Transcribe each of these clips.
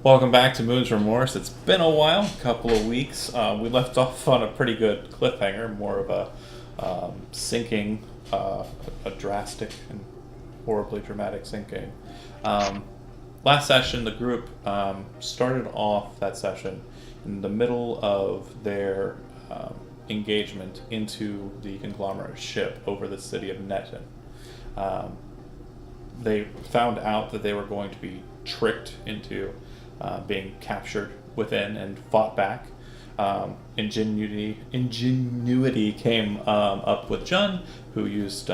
Welcome back to Moon's Remorse. It's been a while, a couple of weeks. We left off on a pretty good cliffhanger, more of a sinking, a drastic and horribly dramatic sinking. Last session, the group started off that session in the middle of their engagement into the conglomerate ship over the city of Netton. They found out that they were going to be tricked into being captured within and fought back. Ingenuity came up with Jun, who used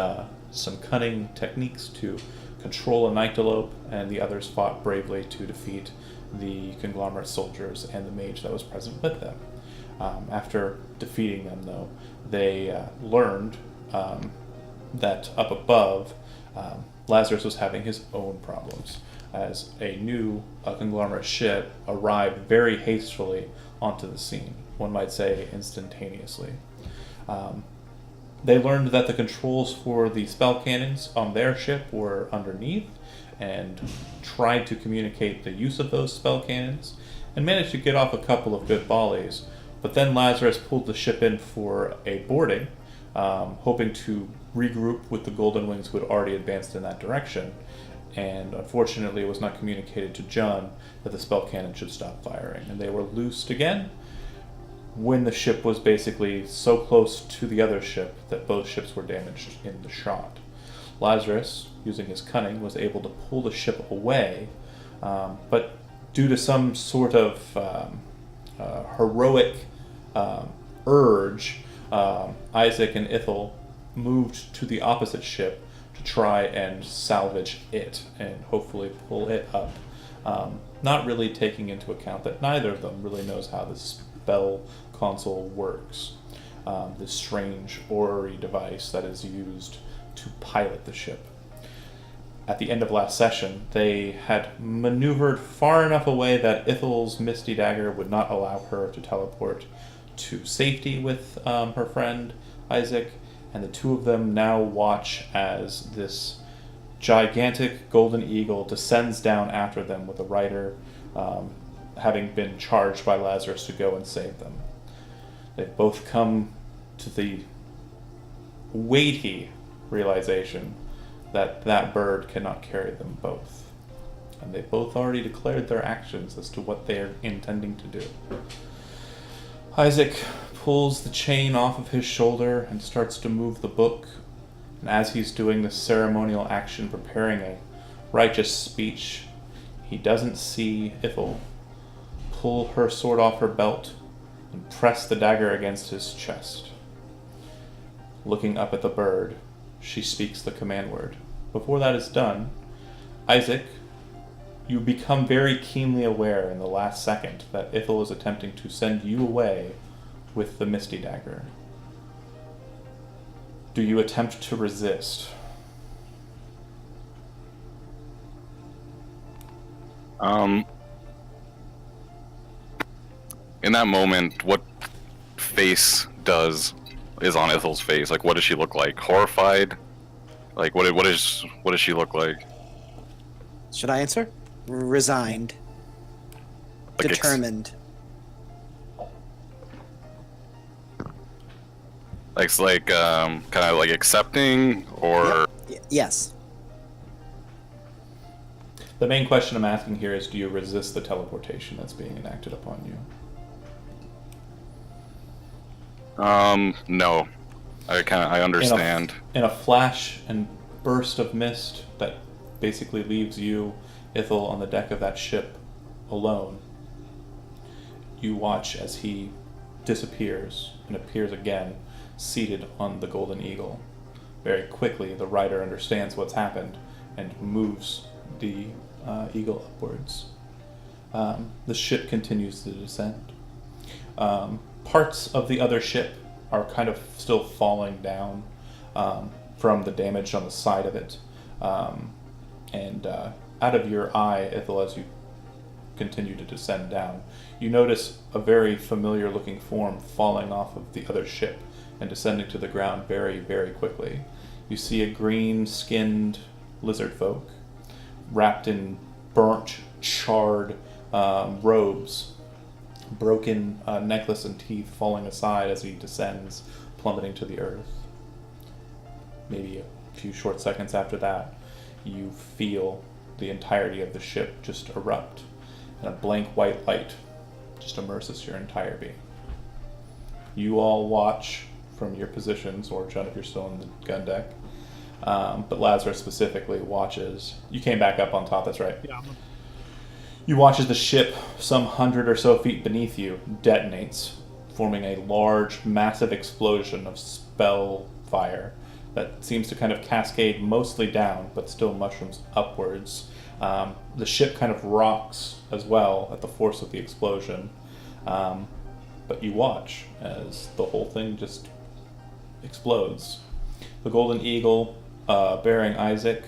some cunning techniques to control a Nyctalope, and the others fought bravely to defeat the conglomerate soldiers and the mage that was present with them. After defeating them, though, they learned that up above, Lazarus was having his own problems, as a new conglomerate ship arrived very hastily onto the scene, one might say instantaneously. They learned that the controls for the spell cannons on their ship were underneath, and tried to communicate the use of those spell cannons, and managed to get off a couple of good volleys. But then Lazarus pulled the ship in for a boarding, hoping to regroup with the Golden Wings who had already advanced in that direction. And unfortunately, it was not communicated to Jun that the spell cannon should stop firing, and they were loosed again when the ship was basically so close to the other ship that both ships were damaged in the shot. Lazarus, using his cunning, was able to pull the ship away, but due to some sort of heroic urge, Isaac and Ithel moved to the opposite ship to try and salvage it and hopefully pull it up, not really taking into account that neither of them really knows how the spell console works, this strange orrery device that is used to pilot the ship. At the end of last session, they had maneuvered far enough away that Ithel's Misty Dagger would not allow her to teleport to safety with her friend Isaac, and the two of them now watch as this gigantic golden eagle descends down after them with a rider, having been charged by Lazarus to go and save them. They've both come to the weighty realization that that bird cannot carry them both. And they've both already declared their actions as to what they're intending to do. Isaac pulls the chain off of his shoulder and starts to move the book. And as he's doing this ceremonial action, preparing a righteous speech, he doesn't see Ithel pull her sword off her belt and press the dagger against his chest. Looking up at the bird, she speaks the command word. Before that is done, Isaac, you become very keenly aware in the last second that Ithel is attempting to send you away with the Misty Dagger. Do you attempt to resist? In that moment, what face is on Ethel's face? Like, what does she look like? Horrified? Like, what does she look like? Should I answer? Resigned. Like Determined. Kind of like accepting, or Yes. The main question I'm asking here is, do you resist the teleportation that's being enacted upon you? No. I understand. In a flash and burst of mist that basically leaves you, Ithel, on the deck of that ship alone, you watch as he disappears and appears again, seated on the Golden Eagle. Very quickly, the rider understands what's happened and moves the eagle upwards. The ship continues to descend. Parts of the other ship are kind of still falling down from the damage on the side of it. And out of your eye, Ithel, as you continue to descend down, you notice a very familiar looking form falling off of the other ship and descending to the ground very, very quickly. You see a green-skinned lizard folk wrapped in burnt, charred robes, broken necklace and teeth falling aside as he descends, plummeting to the earth. Maybe a few short seconds after that, you feel the entirety of the ship just erupt, and a blank white light just immerses your entire being. You all watch from your positions, or John, if you're still in the gun deck, but Lazarus specifically watches. You came back up on top, that's right. Yeah. You watch as the ship, some 100 or so feet beneath you, detonates, forming a large, massive explosion of spell fire that seems to kind of cascade mostly down, but still mushrooms upwards. The ship kind of rocks as well at the force of the explosion. But you watch as the whole thing just explodes. The Golden Eagle, bearing Isaac,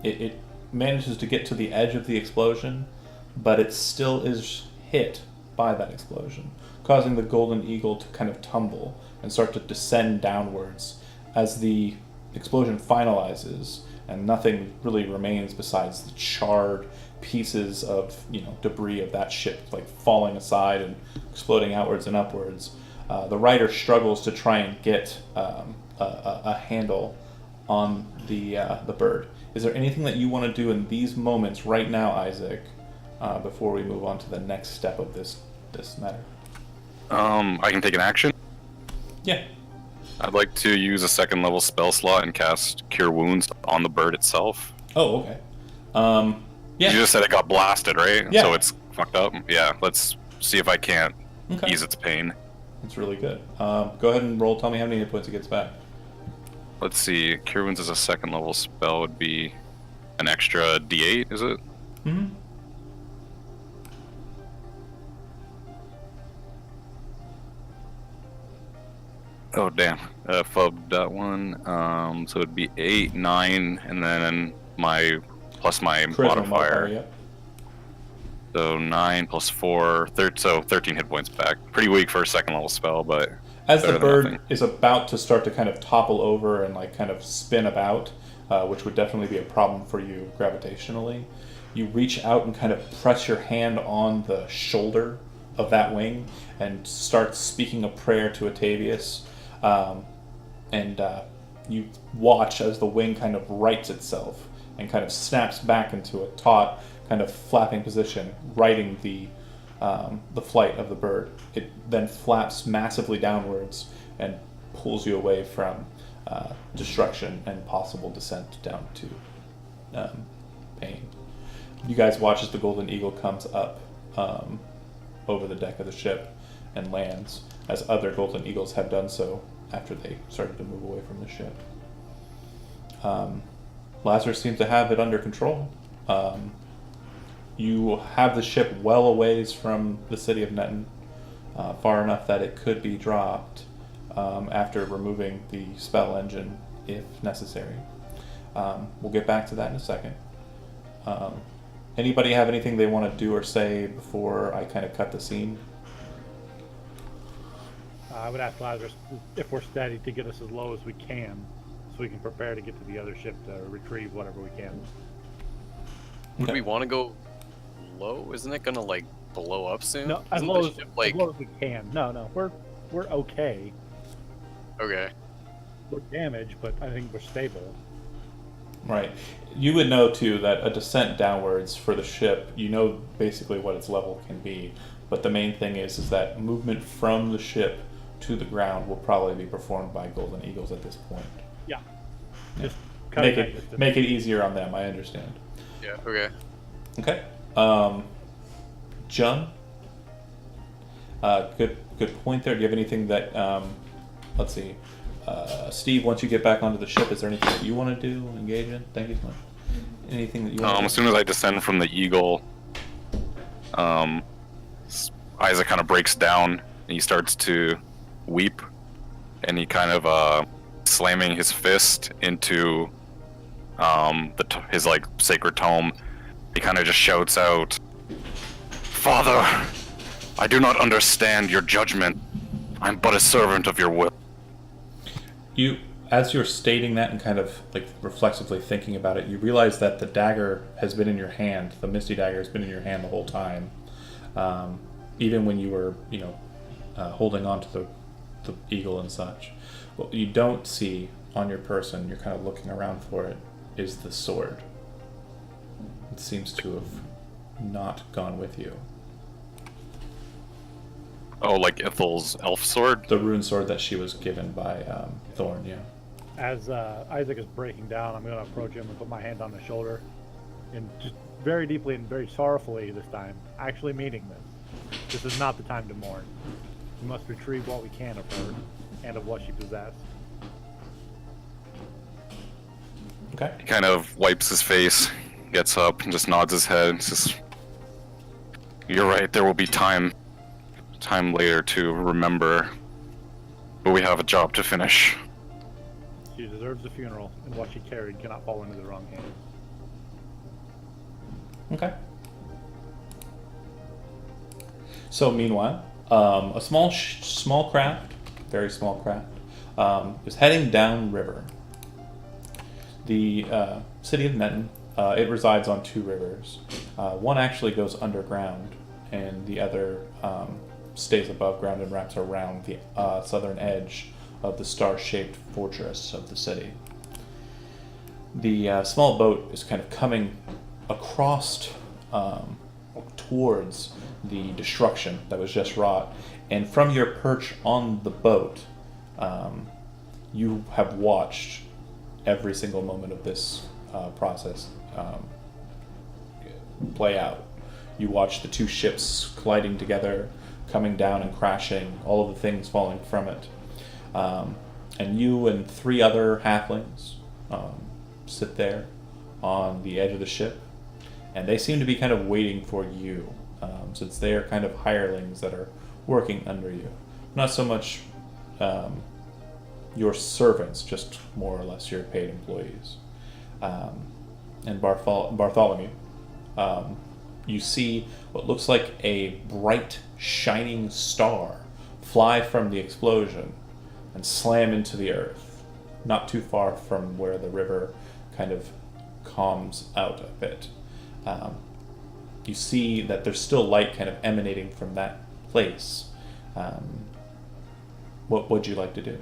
it manages to get to the edge of the explosion, but it still is hit by that explosion, causing the Golden Eagle to kind of tumble and start to descend downwards as the explosion finalizes and nothing really remains besides the charred pieces of debris of that ship like falling aside and exploding outwards and upwards. The rider struggles to try and get a handle on the bird. Is there anything that you want to do in these moments right now, Isaac, before we move on to the next step of this matter? I can take an action. Yeah. I'd like to use a second level spell slot and cast Cure Wounds on the bird itself. Oh, okay. Yeah. You just said it got blasted, right? Yeah. So it's fucked up? Yeah, let's see if I can't Okay. ease its pain. That's really good. Go ahead and roll. Tell me how many hit points it gets back. Let's see. Cure Wounds as a second level spell would be an extra D8, is it? Mm-hmm. Oh, damn. Fubbed that one. So it'd be 8, 9, and then my Charisma modifier. Yep. So 9 plus 4, so 13 hit points back. Pretty weak for a second level spell, but As the better than bird nothing. is about to start to kind of topple over and like kind of spin about, which would definitely be a problem for you gravitationally, you reach out and kind of press your hand on the shoulder of that wing and start speaking a prayer to Atavius. And you watch as the wing kind of rights itself and kind of snaps back into a taut, kind of flapping position, righting the flight of the bird. It then flaps massively downwards and pulls you away from destruction and possible descent down to pain. You guys watch as the Golden Eagle comes up over the deck of the ship and lands, as other Golden Eagles have done so after they started to move away from the ship. Lazarus seems to have it under control. You have the ship well a ways from the city of Netton, far enough that it could be dropped after removing the spell engine if necessary. We'll get back to that in a second. Anybody have anything they want to do or say before I kind of cut the scene? I would ask Lazarus if we're steady to get us as low as we can, so we can prepare to get to the other ship to retrieve whatever we can. Would Okay. we want to go low? Isn't it gonna like blow up soon? No, as Isn't low the as, ship, as low as we can. No, we're okay. Okay. We're damaged, but I think we're stable. Right. You would know too that a descent downwards for the ship, you know basically what its level can be, but the main thing is that movement from the ship to the ground will probably be performed by Golden Eagles at this point. Yeah. Yeah. Just cutting that distance. Make it easier on them, I understand. Yeah. Okay. Okay. John? Good point there. Do you have anything that, let's see, Steve, once you get back onto the ship, is there anything that you want to do, engage in? Thank you so much. Anything that you want to do? As soon as I descend from the Eagle, Isaac kind of breaks down and he starts to weep, and he kind of slamming his fist into his like sacred tome. He kind of just shouts out, "Father, I do not understand your judgment. I'm but a servant of your will." as you're stating that and kind of like reflexively thinking about it, you realize that the dagger has been in your hand. The Misty Dagger has been in your hand the whole time, even when you were, holding on to the eagle and such. What you don't see on your person, you're kind of looking around for it, is the sword. It seems to have not gone with you. Oh, like Ethel's elf sword? The rune sword that she was given by Thorn, yeah. As Isaac is breaking down, I'm going to approach him and put my hand on his shoulder, and just very deeply and very sorrowfully this time, actually meaning this. This is not the time to mourn. We must retrieve what we can of her and of what she possessed. Okay. He kind of wipes his face, gets up, and just nods his head and says, "You're right, there will be time later to remember, but we have a job to finish." She deserves a funeral, and what she carried cannot fall into the wrong hands. Okay. So meanwhile, a small craft, very small craft, is heading down river. The city of Metten, it resides on two rivers. One actually goes underground, and the other stays above ground and wraps around the southern edge of the star-shaped fortress of the city. The small boat is kind of coming across towards the destruction that was just wrought, and from your perch on the boat, you have watched every single moment of this process play out. You watch the two ships colliding together, coming down and crashing, all of the things falling from it. And you and three other halflings sit there on the edge of the ship, and they seem to be kind of waiting for you, since they are kind of hirelings that are working under you. Not so much your servants, just more or less your paid employees. And Bartholomew, you see what looks like a bright, shining star fly from the explosion and slam into the earth, not too far from where the river kind of calms out a bit. You see that there's still light kind of emanating from that place. What would you like to do?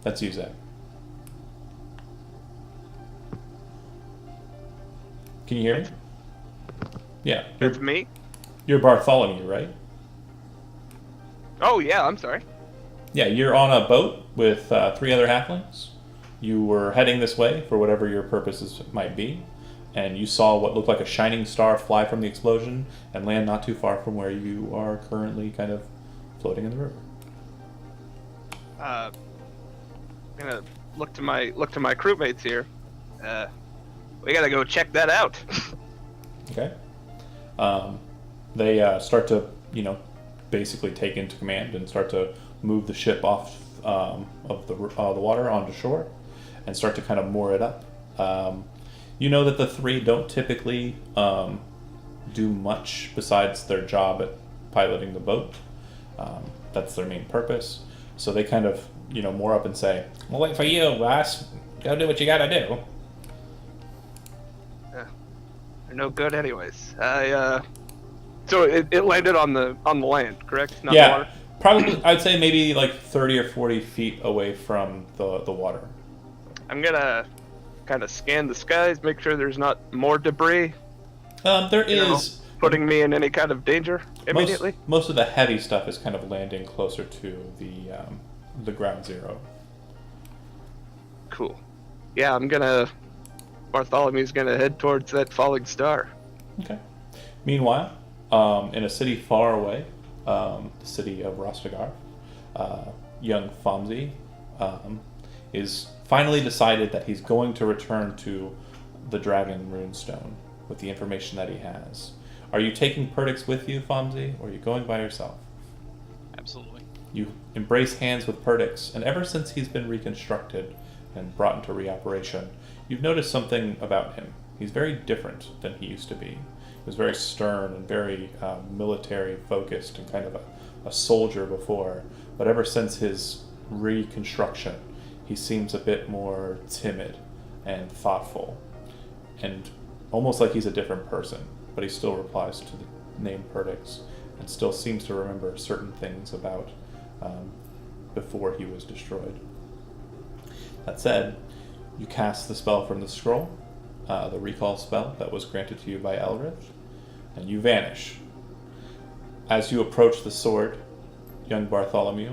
That's you, Zach. Can you hear me? Yeah. It's me? You're Bartholomew, right? Oh, yeah, I'm sorry. Yeah, you're on a boat with three other halflings. You were heading this way for whatever your purposes might be, and you saw what looked like a shining star fly from the explosion and land not too far from where you are currently kind of floating in the river. I'm gonna look to my crewmates here. We gotta go check that out. Okay. They start to, basically take into command and start to move the ship off of the water onto shore and start to kind of moor it up. You know that the three don't typically do much besides their job at piloting the boat. That's their main purpose. So they kind of, moor up and say, "We'll wait for you, boss. Go do what you gotta do." They're no good, anyways. So it landed on the land, correct? Not the Yeah, water? probably. I'd say maybe like 30 or 40 feet away from the water. I'm gonna kind of scan the skies, make sure there's not more debris. There is Putting me in any kind of danger immediately. Most of the heavy stuff is kind of landing closer to the ground zero. Cool. Yeah, Bartholomew's gonna head towards that falling star. Okay. Meanwhile, in a city far away, the city of Rostagar, young Fomzi is finally decided that he's going to return to the Dragon Runestone with the information that he has. Are you taking Perdix with you, Fomzi, or are you going by yourself? Absolutely. You embrace hands with Perdix, and ever since he's been reconstructed and brought into reoperation, you've noticed something about him. He's very different than he used to be. was very stern and very military focused and kind of a soldier before, but ever since his reconstruction, he seems a bit more timid and thoughtful, and almost like he's a different person, but he still replies to the name Perdix and still seems to remember certain things about before he was destroyed. That said, you cast the spell from the scroll, the recall spell that was granted to you by Elrith, and you vanish. As you approach the sword, young Bartholomew,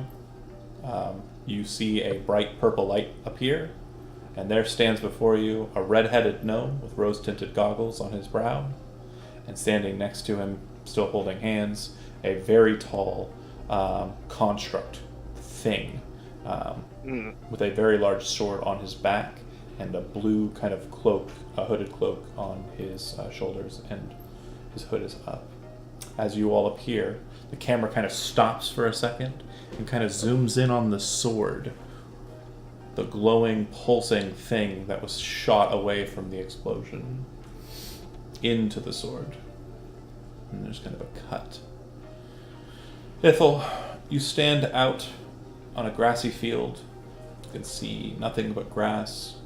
you see a bright purple light appear, and there stands before you a red-headed gnome with rose-tinted goggles on his brow, and standing next to him, still holding hands, a very tall construct thing with a very large sword on his back and a blue kind of cloak, a hooded cloak on his shoulders, and his hood is up. As you all appear, the camera kind of stops for a second and kind of zooms in on the sword, the glowing, pulsing thing that was shot away from the explosion into the sword. And there's kind of a cut. Ithel, you stand out on a grassy field. You can see nothing but grass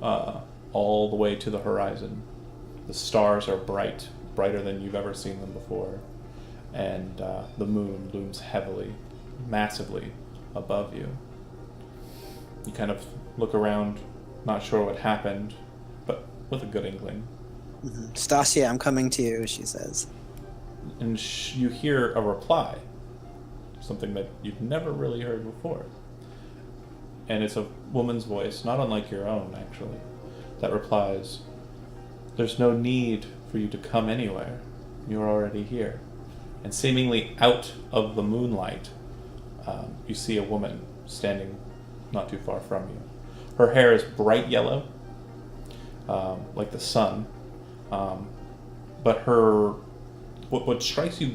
all the way to the horizon. The stars are bright, brighter than you've ever seen them before, and the moon looms heavily, massively above you. You kind of look around, not sure what happened, but with a good inkling. Stasia, I'm coming to you, she says. And you hear a reply, something that you've never really heard before. And it's a woman's voice, not unlike your own, actually, that replies, "There's no need for you to come anywhere. You're already here." And seemingly out of the moonlight, you see a woman standing not too far from you. Her hair is bright yellow, like the sun, but what strikes you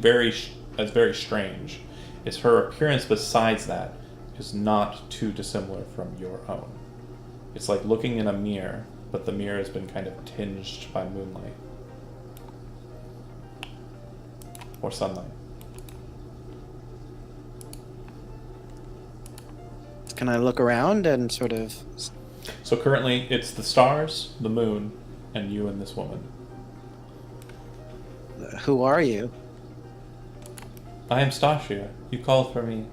as very strange is her appearance besides that is not too dissimilar from your own. It's like looking in a mirror, but the mirror has been kind of tinged by moonlight. Or sunlight. Can I look around and sort of... So currently it's the stars, the moon, and you and this woman. Who are you? I am Stasia. You called for me.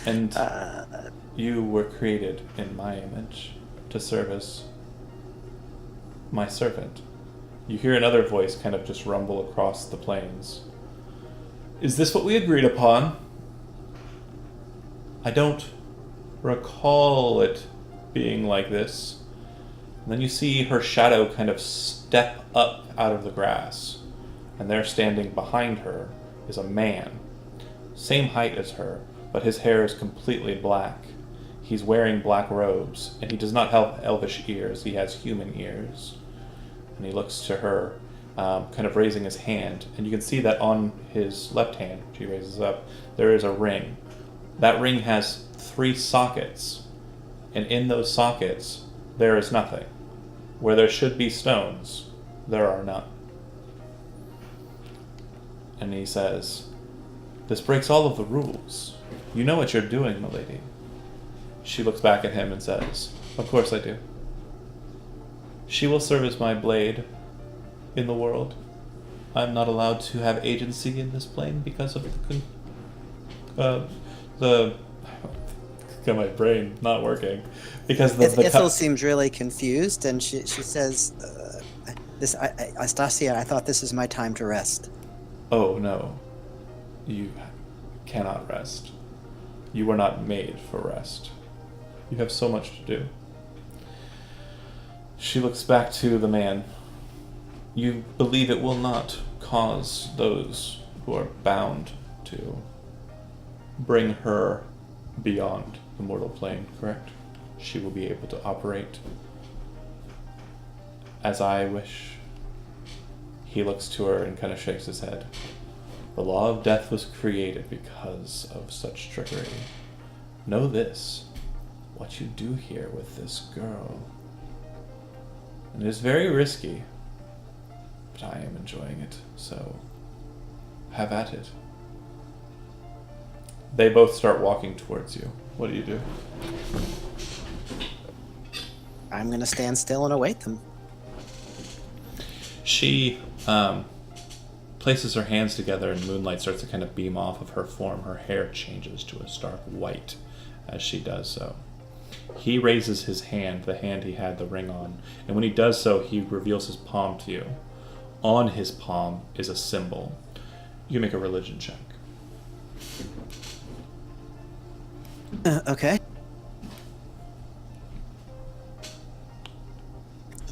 And you were created in my image to serve as my servant. You hear another voice kind of just rumble across the plains. Is this what we agreed upon? I don't recall it being like this. And then you see her shadow kind of step up out of the grass. And there standing behind her is a man. Same height as her, but his hair is completely black. He's wearing black robes, and he does not have elvish ears. He has human ears. And he looks to her, kind of raising his hand. And you can see that on his left hand, which he raises up, there is a ring. That ring has 3 sockets. And in those sockets, there is nothing. Where there should be stones, there are none. And he says, "This breaks all of the rules. You know what you're doing, milady." She looks back at him and says, "Of course I do. She will serve as my blade in the world. I'm not allowed to have agency in this plane because of got my brain not working. Because Ithel seems really confused, and she says, Stasia, I thought this is my time to rest." Oh no. You cannot rest. You were not made for rest. You have so much to do. She looks back to the man. You believe it will not cause those who are bound to bring her beyond the mortal plane, correct? She will be able to operate as I wish. He looks to her and kind of shakes his head. The law of death was created because of such trickery. Know this, what you do here with this girl. And it is very risky, but I am enjoying it, so have at it. They both start walking towards you. What do you do? I'm gonna stand still and await them. She places her hands together and moonlight starts to kind of beam off of her form. Her hair changes to a stark white as she does so. He raises his hand, the hand he had the ring on, and when he does so, he reveals his palm to you. On his palm is a symbol. You can make a religion check. Okay.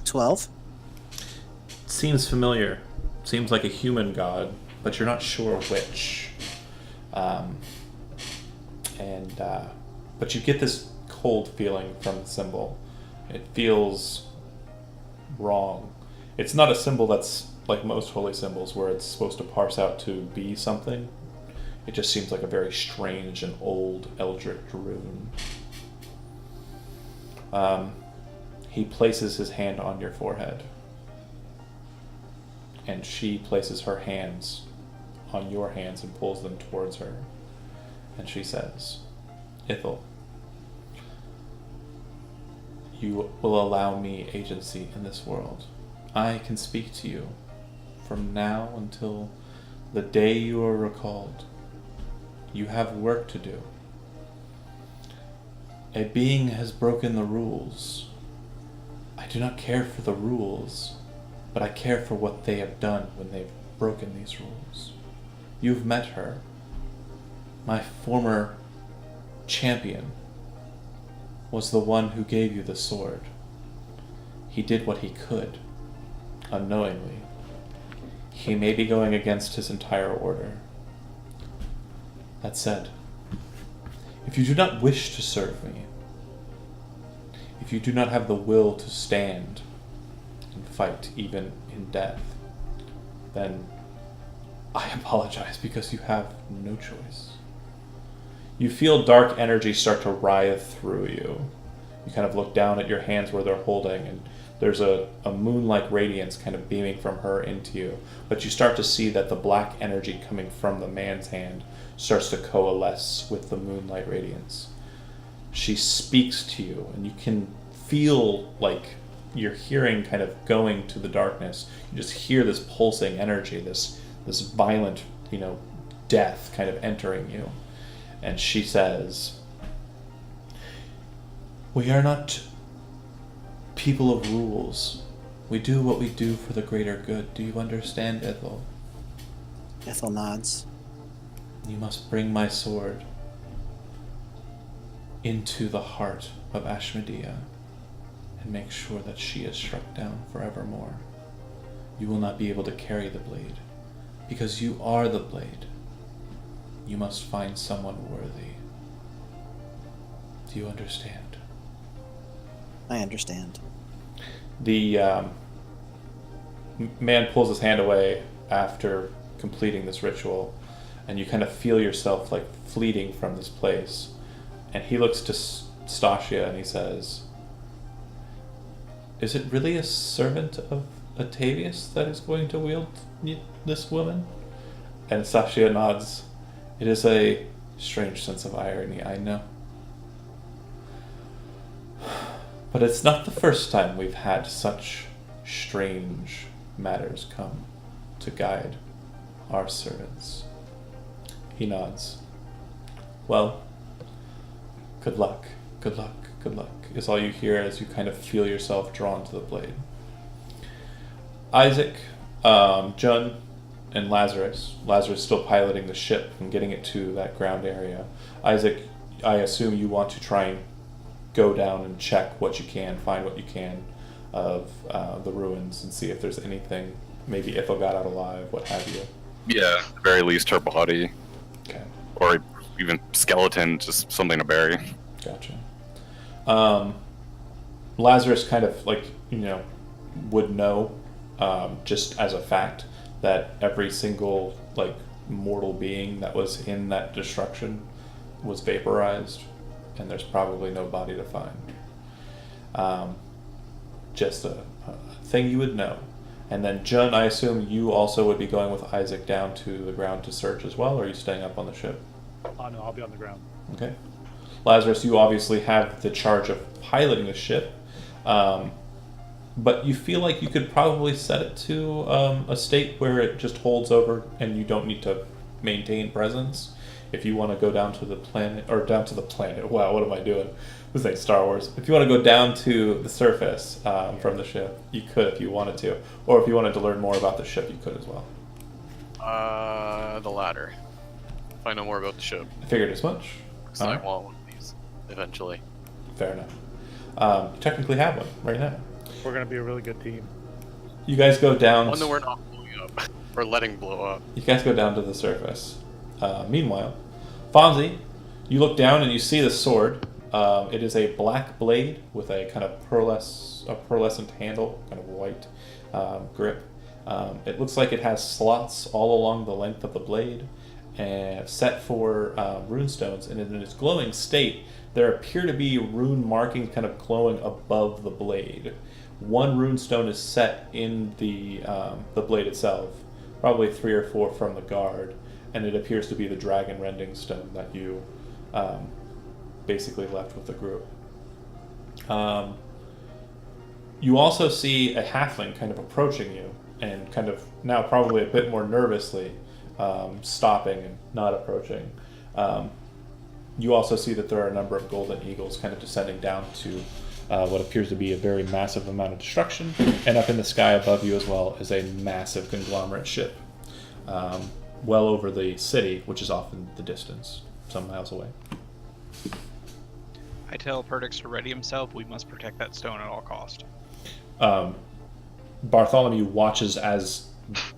12. Seems familiar. Seems like a human god, but you're not sure which. But you get this cold feeling from the symbol. It feels wrong. It's not a symbol that's like most holy symbols where it's supposed to parse out to be something. It just seems like a very strange and old eldritch rune. He places his hand on your forehead. And she places her hands on your hands and pulls them towards her. And she says, Ithel, you will allow me agency in this world. I can speak to you from now until the day you are recalled. You have work to do. A being has broken the rules. I do not care for the rules, but I care for what they have done when they've broken these rules. You've met her. My former champion was the one who gave you the sword. He did what he could, unknowingly. He may be going against his entire order. That said, if you do not wish to serve me, if you do not have the will to stand and fight even in death, then I apologize because you have no choice. You feel dark energy start to writhe through you. You kind of look down at your hands where they're holding, and there's a moon-like radiance kind of beaming from her into you. But you start to see that the black energy coming from the man's hand starts to coalesce with the moonlight radiance. She speaks to you, and you can feel like you're hearing kind of going to the darkness. You just hear this pulsing energy, this violent, death kind of entering you. And she says, we are not people of rules. We do what we do for the greater good. Do you understand, Ithel? Ithel nods. You must bring my sword into the heart of Ashmedea and make sure that she is struck down forevermore. You will not be able to carry the blade because you are the blade. You must find someone worthy. Do you understand? I understand. The man pulls his hand away after completing this ritual, and you kind of feel yourself like fleeting from this place. And he looks to Stasia and he says, is it really a servant of Atavius that is going to wield this woman? And Stasia nods. It is a strange sense of irony, I know. But it's not the first time we've had such strange matters come to guide our servants. He nods. Well, good luck, good luck, good luck, is all you hear as you kind of feel yourself drawn to the blade. Isaac, Jun, and Lazarus still piloting the ship and getting it to that ground area. Isaac, I assume you want to try and go down and check what you can, find what you can of the ruins and see if there's anything, maybe Ithel got out alive, what have you. Yeah, at the very least her body. Okay. Or even skeleton, just something to bury. Gotcha. Lazarus kind of would know just as a fact that every single mortal being that was in that destruction was vaporized, and there's probably no body to find. Just a thing you would know. And then Jun, I assume you also would be going with Isaac down to the ground to search as well, or are you staying up on the ship? Oh no, I'll be on the ground. Okay. Lazarus, you obviously have the charge of piloting the ship, but you feel like you could probably set it to a state where it just holds over and you don't need to maintain presence. If you want to go down to the planet, wow, what am I doing? This ain't Star Wars. If you want to go down to the surface from the ship, you could if you wanted to. Or if you wanted to learn more about the ship, you could as well. The latter. Find out more about the ship. I figured as much. Because I want one of these eventually. Fair enough. You technically have one right now. We're gonna be a really good team. You guys go down. One that we're not blowing up. Or letting blow up. You guys go down to the surface. Meanwhile, Fonzie, you look down and you see the sword. It is a black blade with a kind of pearlescent handle, kind of white grip. It looks like it has slots all along the length of the blade, and set for runestones. And in its glowing state, there appear to be rune markings kind of glowing above the blade. One runestone is set in the blade itself, probably 3 or 4 from the guard, and it appears to be the dragon rending stone that you basically left with the group. You also see a halfling kind of approaching you, and kind of now probably a bit more nervously stopping and not approaching. You also see that there are a number of golden eagles kind of descending down to what appears to be a very massive amount of destruction, and up in the sky above you as well is a massive conglomerate ship, well over the city, which is off in the distance, some miles away. I tell Perdix to ready himself. We must protect that stone at all cost. Bartholomew watches as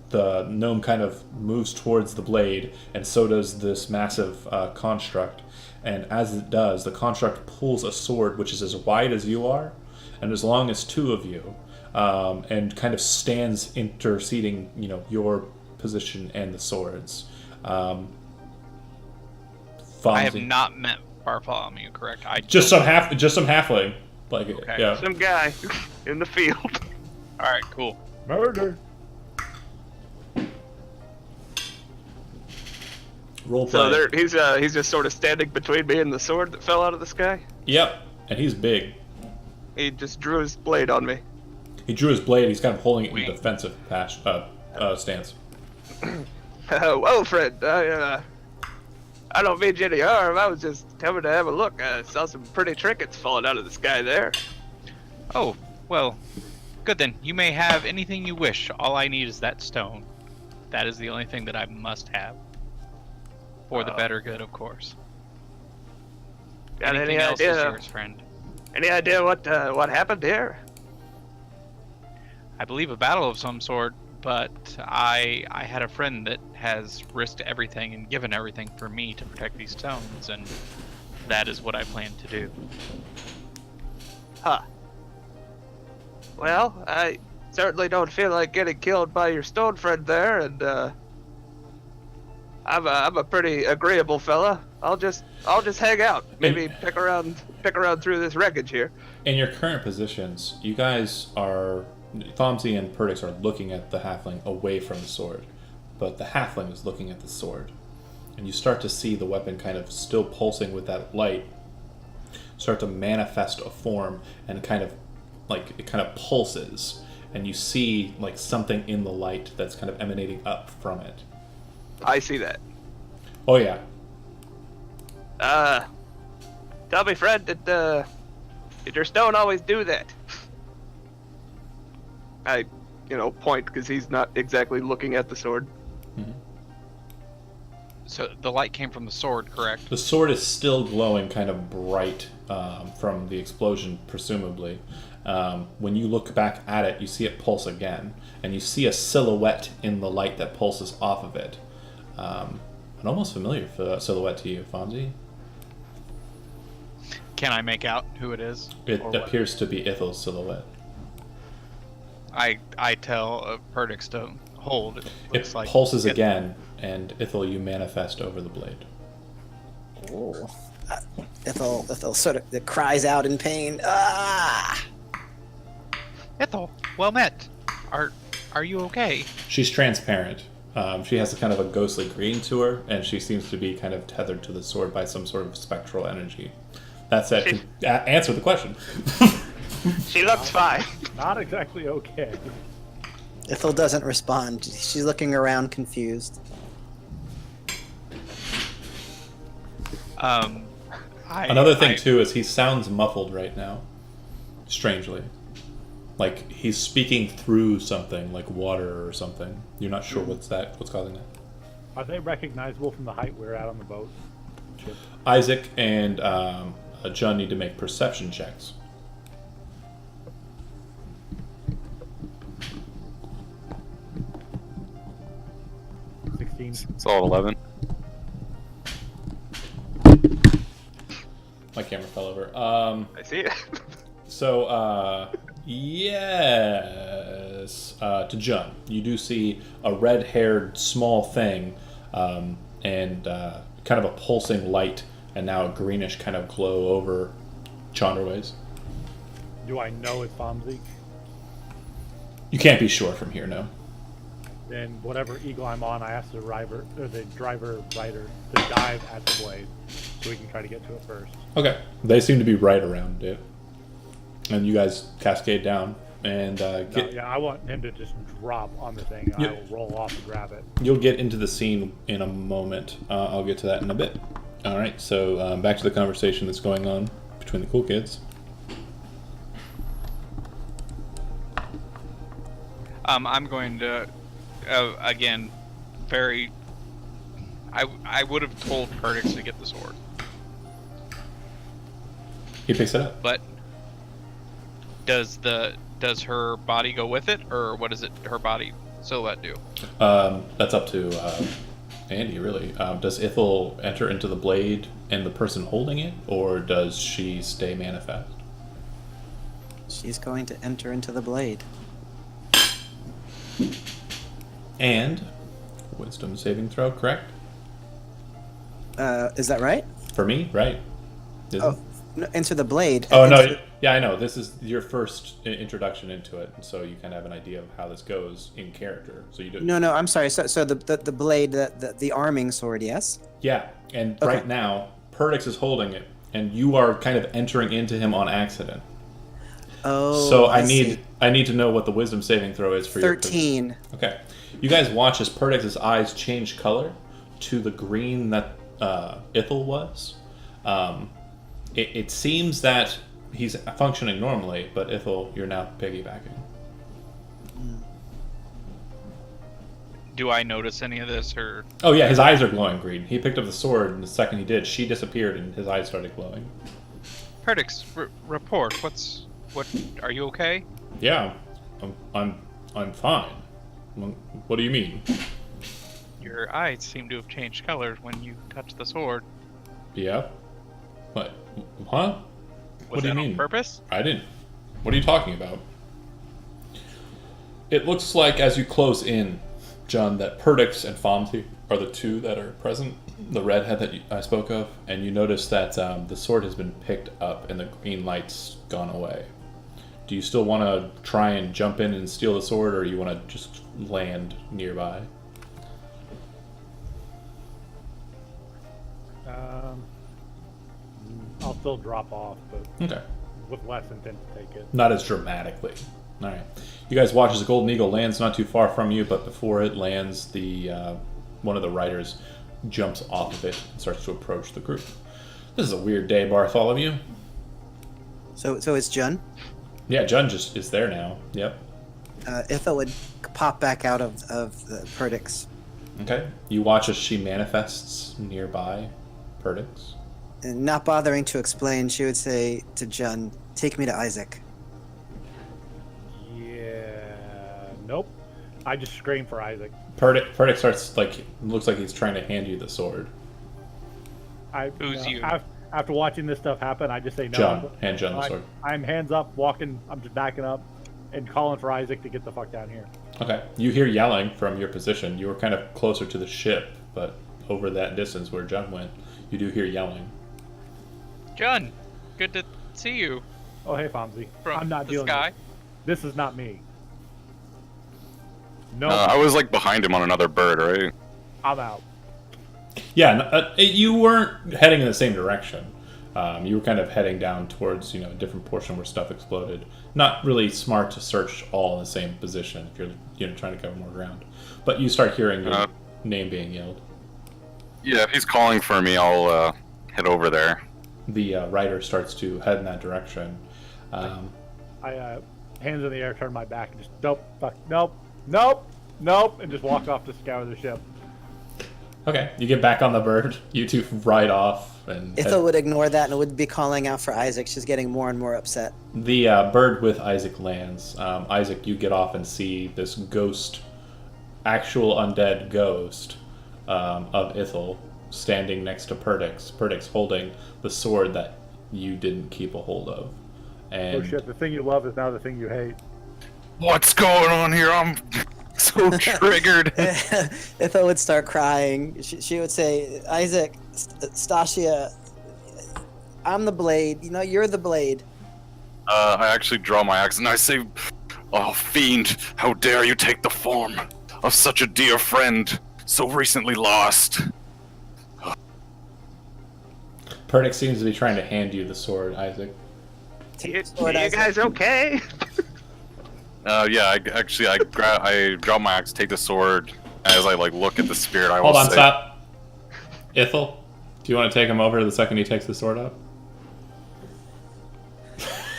the gnome kind of moves towards the blade, and so does this massive construct. And as it does, the construct pulls a sword which is as wide as you are, and as long as 2 of you, and kind of stands interceding, your position and the swords. I have not met Bartholomew, correct? Just some halfling, like Okay. yeah. Some guy in the field. All right, cool. Murder. Role So play. he's just sort of standing between me and the sword that fell out of the sky. Yep, and he's big. He just drew his blade on me. He drew his blade. He's kind of holding it in defensive stance. Well, friend, I don't mean you any harm. I was just coming to have a look. I saw some pretty trinkets falling out of the sky there. Oh, well, good then. You may have anything you wish. All I need is that stone. That is the only thing that I must have. For the better good, of course. Got Anything any else is idea? yours, friend. Any idea what happened here? I believe a battle of some sort, but I had a friend that has risked everything and given everything for me to protect these stones, and that is what I plan to do. Huh. Well, I certainly don't feel like getting killed by your stone friend there, and I'm a pretty agreeable fella. I'll just hang out. Maybe pick around through this wreckage here. In your current positions, you guys are, Thomsy and Perdix are looking at the halfling away from the sword, but the halfling is looking at the sword, and you start to see the weapon kind of still pulsing with that light start to manifest a form, and kind of like it kind of pulses, and you see like something in the light that's kind of emanating up from it. I see that. Oh yeah. Tell me, friend, did your stone always do that? I, point because he's not exactly looking at the sword. Mm-hmm. So the light came from the sword, correct? The sword is still glowing kind of bright from the explosion, presumably. When you look back at it, you see it pulse again, and you see a silhouette in the light that pulses off of it. An almost familiar silhouette to you, Fonzie. Can I make out who it is? It Or what? appears to be Ithel's silhouette. I tell Perdix to hold. It It looks like pulses again, and Ithel, you manifest over the blade. Oh. Ethel sort of cries out in pain. Ah! Ethel, well met. Are you okay? She's transparent. She has a kind of a ghostly green to her, and she seems to be kind of tethered to the sword by some sort of spectral energy. That said, answer the question. She looks fine. Not exactly okay. Ithel doesn't respond. She's looking around confused. Another thing, too, is he sounds muffled right now. Strangely. Like he's speaking through something, like water or something. You're not sure what's causing that. Are they recognizable from the height we're at on the boat? Ship. Isaac and John need to make perception checks. It's all 11. My camera fell over. I see it. So, yes. To John, you do see a red-haired small thing, and kind of a pulsing light, and now a greenish kind of glow over Chandraways. Do I know it's Bomzik? You can't be sure from here, no. Then whatever eagle I'm on, I ask the driver rider to dive at the blade, so we can try to get to it first. Okay. They seem to be right around it. And you guys cascade down and Yeah, I want him to just drop on the thing, and I will roll off and grab it. You'll get into the scene in a moment. I'll get to that in a bit. All right, so back to the conversation that's going on between the cool kids. I'm going to, again, I would have told Perdix to get the sword, He picks it up. but does her body go with it, or what does her body silhouette do? That's up to Andy, really. Does Ithel enter into the blade and the person holding it, or does she stay manifest? She's going to enter into the blade. And wisdom saving throw, correct? Is that right? For me, right? Is Oh, it? no, enter the blade. Oh no! Enter- Yeah, I know. This is your first introduction into it, and so you kind of have an idea of how this goes in character. So you do. No, I'm sorry. So the blade, the arming sword, yes. Yeah, and Okay. right now, Perdix is holding it, and you are kind of entering into him on accident. Oh. So see. I need to know what the wisdom saving throw is for 13. Okay, you guys watch as Perdix's eyes change color to the green that Ithel was. It seems that he's functioning normally, but Ithel, you're now piggybacking. Do I notice any of this, or Oh yeah, his eyes are glowing green. He picked up the sword, and the second he did, she disappeared, and his eyes started glowing. Perdix, report? What? Are you okay? Yeah, I'm fine. What do you mean? Your eyes seem to have changed color when you touched the sword. Yeah. What? Huh? Was What do you that mean? on purpose? I didn't. What are you talking about? It looks like as you close in, John, that Perdix and Fomthi are the two that are present. The redhead that I spoke of, and you notice that the sword has been picked up and the green light's gone away. Do you still want to try and jump in and steal the sword, or you want to just land nearby? I'll still drop off, but Okay. with less intent to take it. Not as dramatically. All right. You guys watch as the Golden Eagle lands not too far from you, but before it lands, the one of the riders jumps off of it and starts to approach the group. This is a weird day, Bartholomew. So it's Jun. Yeah, Jun just is there now. Yep. Ithel would pop back out of the Perdix. Okay. You watch as she manifests nearby Perdix. And not bothering to explain, she would say to Jun, "Take me to Isaac." Yeah. Nope. I just scream for Isaac. Perdix starts, looks like he's trying to hand you the sword. Who's you? After watching this stuff happen, I just say no. John, hand John the sword. I'm hands up, walking. I'm just backing up and calling for Isaac to get the fuck down here. Okay. You hear yelling from your position. You were kind of closer to the ship, but over that distance where John went, you do hear yelling. John, good to see you. Oh, hey, Fonzie. From I'm not the dealing sky. with this. Is not me. No, I was like behind him on another bird, right? I'm out. Yeah, you weren't heading in the same direction. You were kind of heading down towards, a different portion where stuff exploded. Not really smart to search all in the same position if you're trying to cover more ground. But you start hearing your name being yelled. Yeah, if he's calling for me, I'll head over there. The rider starts to head in that direction. I hands in the air, turn my back, and just nope, and just walk off to scour the ship. Okay, you get back on the bird. You two ride off, and Ithel would ignore that and would be calling out for Isaac. She's getting more and more upset. the bird with Isaac lands. Isaac, you get off and see this ghost, actual undead ghost of Ithel, standing next to Perdix. Perdix holding the sword that you didn't keep a hold of. And Oh shit! The thing you love is now the thing you hate. What's going on here? I'm so triggered. Ithel would start crying. She would say, Isaac, Stasia, I'm the blade. You're the blade. I actually draw my axe and I say, "Oh, fiend, how dare you take the form of such a dear friend, so recently lost." Perdix seems to be trying to hand you the sword, Isaac. You guys okay? Yeah, I draw my axe, take the sword. As I look at the spirit, I will Hold on, say, stop. Ithel, do you want to take him over the second he takes the sword up?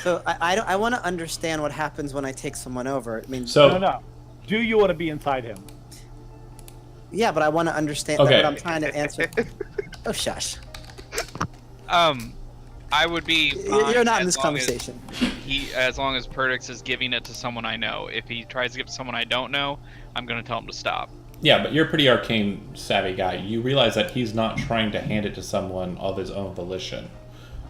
So I want to understand what happens when I take someone over. I mean, No. Do you want to be inside him? yeah, but I want to understand Okay. what I'm trying to answer. Oh, shush. I would be. You're fine not in as this long as conversation. as long as Perdix is giving it to someone I know. If he tries to give it to someone I don't know, I'm gonna tell him to stop. Yeah, but you're a pretty arcane savvy guy. You realize that he's not trying to hand it to someone of his own volition.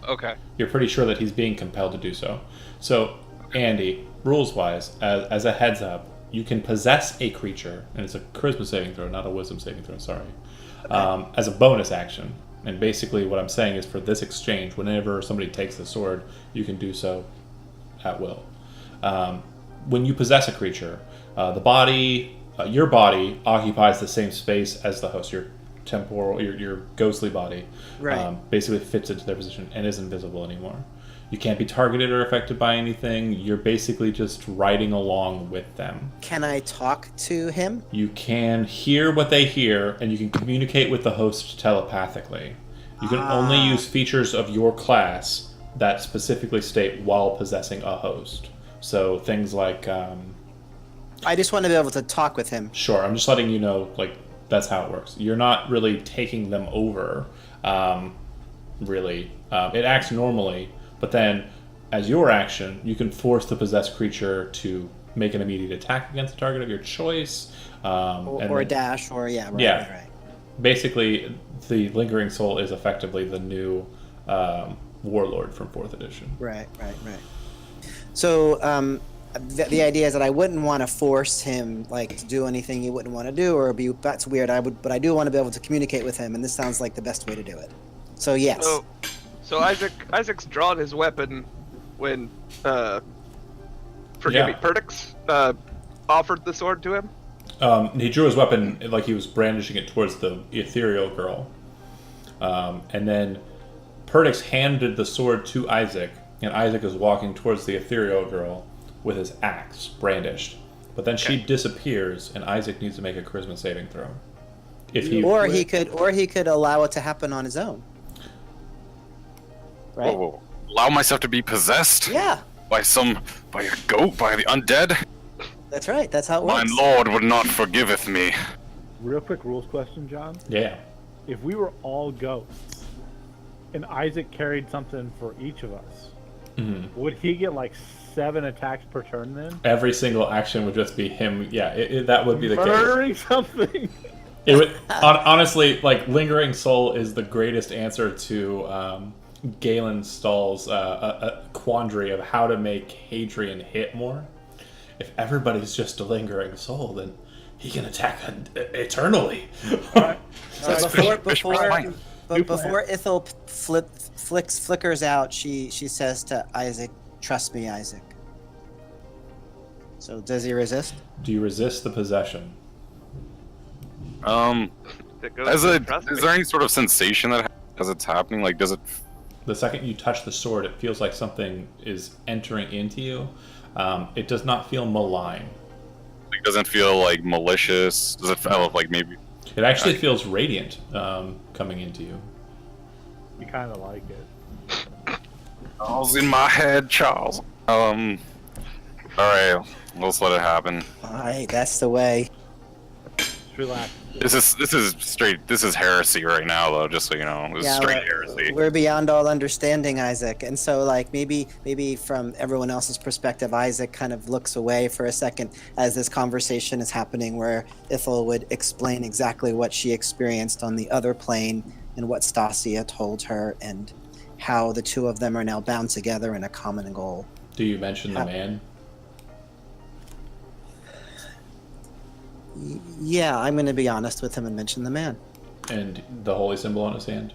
Okay. You're pretty sure that he's being compelled to do so. So, Andy, rules-wise, as a heads up, you can possess a creature, and it's a charisma saving throw, not a wisdom saving throw, sorry, as a bonus action. And basically what I'm saying is for this exchange, whenever somebody takes the sword, you can do so at will. When you possess a creature, your body occupies the same space as the host. Your temporal, your ghostly body, Right. basically fits into their position and is invisible anymore. You can't be targeted or affected by anything. You're basically just riding along with them. Can I talk to him? You can hear what they hear, and you can communicate with the host telepathically. You can only use features of your class that specifically state while possessing a host. So things like, I just want to be able to talk with him. sure, I'm just letting you know, that's how it works. You're not really taking them over, really. It acts normally, but then, as your action, you can force the possessed creature to make an immediate attack against the target of your choice. Or a dash, or right. Basically, the Lingering Soul is effectively the new Warlord from 4th edition. Right. So, the idea is that I wouldn't want to force him, to do anything he wouldn't want to do, or that's weird. But I do want to be able to communicate with him, and this sounds like the best way to do it. So, yes. So Isaac's drawn his weapon when Perdix offered the sword to him. He drew his weapon like he was brandishing it towards the ethereal girl. And then Perdix handed the sword to Isaac, and Isaac is walking towards the ethereal girl with his axe brandished. But then she disappears, and Isaac needs to make a charisma saving throw. He could allow it to happen on his own. Right? Whoa. Allow myself to be possessed? Yeah, By a goat? By the undead? that's right. That's how it My works. lord would not forgiveth me. Real quick rules question, John. Yeah. If we were all ghosts, and Isaac carried something for each of us, would he get 7 attacks per turn then? Every single action would just be him. Yeah, that would be the case. Murdering something. It would honestly, Lingering Soul is the greatest answer to Galen Stahl's a quandary of how to make Hadrian hit more. If everybody's just a Lingering Soul, then he can attack eternally. So before Ithel flickers out, she says to Isaac, "Trust me, Isaac." So does he resist? Do you resist the possession? That goes to trust Is me. there any sort of sensation that as it's happening? Like, does it? The second you touch the sword, it feels like something is entering into you. It does not feel malign. Like, doesn't feel like malicious? Does it feel like maybe? It actually feels radiant coming into you. You kind of like it. All's in my head, Charles. All right, let's let it happen. All right, that's the way. Just relax. This is heresy right now, though. Just so you know, this is straight heresy. We're beyond all understanding, Isaac. And so, like, maybe from everyone else's perspective, Isaac kind of looks away for a second as this conversation is happening, where Ithel would explain exactly what she experienced on the other plane and what Stasia told her, and how the two of them are now bound together in a common goal. Do you mention the man? Yeah, I'm going to be honest with him and mention the man. And the holy symbol on his hand?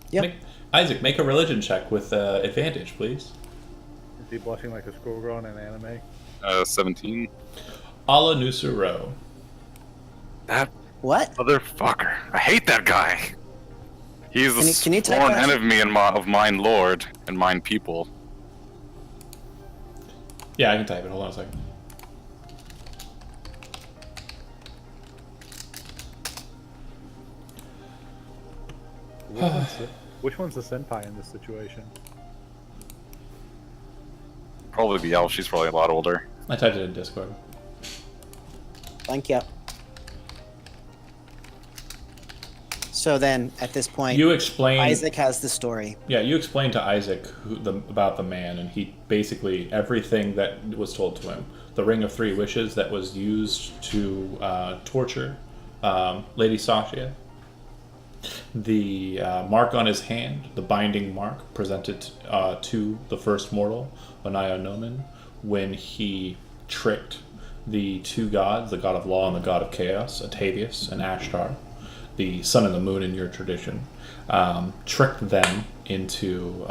Yep. Isaac, make a religion check with advantage, please. Is he blushing like a schoolgirl in an anime? 17. Ala Nusuro. That What? motherfucker! I hate that guy. He's the Can you type sworn that? enemy of mine lord and mine people. Yeah, I can type it. Hold on a second. Which one's the senpai in this situation? Probably the elf. She's probably a lot older. I typed it in Discord. Thank you. So then, at this point, You explain. Isaac has the story. Yeah, you explained to Isaac about the man, and he basically everything that was told to him. The Ring of Three Wishes that was used to torture Lady Stasia. The mark on his hand, the binding mark presented to the first mortal, Onayo Nomen, when he tricked the two gods, the god of law and the god of chaos, Atavius and Ashtar, the sun and the moon in your tradition, tricked them into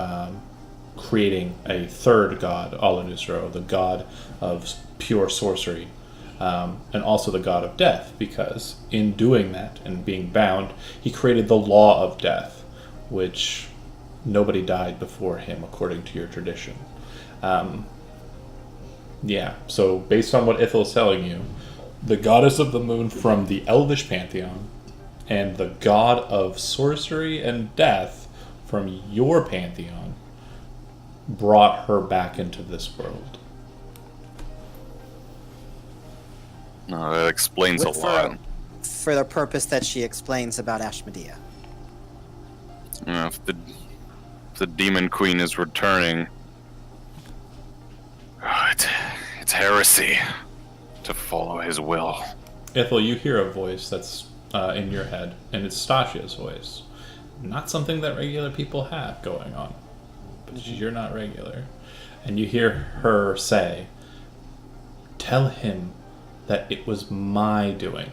creating a third god, Alanusro, the god of pure sorcery, and also the god of death, because in doing that and being bound, he created the law of death, which nobody died before him, according to your tradition. Yeah, so based on what Ithel is telling you, the goddess of the moon from the Elvish pantheon and the god of sorcery and death from your pantheon brought her back into this world. No, that explains a lot. For the purpose that she explains about Ashmedea. You know, if the demon queen is returning, it's heresy to follow his will. Ithel, you hear a voice that's in your head, and it's Stasia's voice. Not something that regular people have going on, but you're not regular. And you hear her say, "Tell him that it was my doing.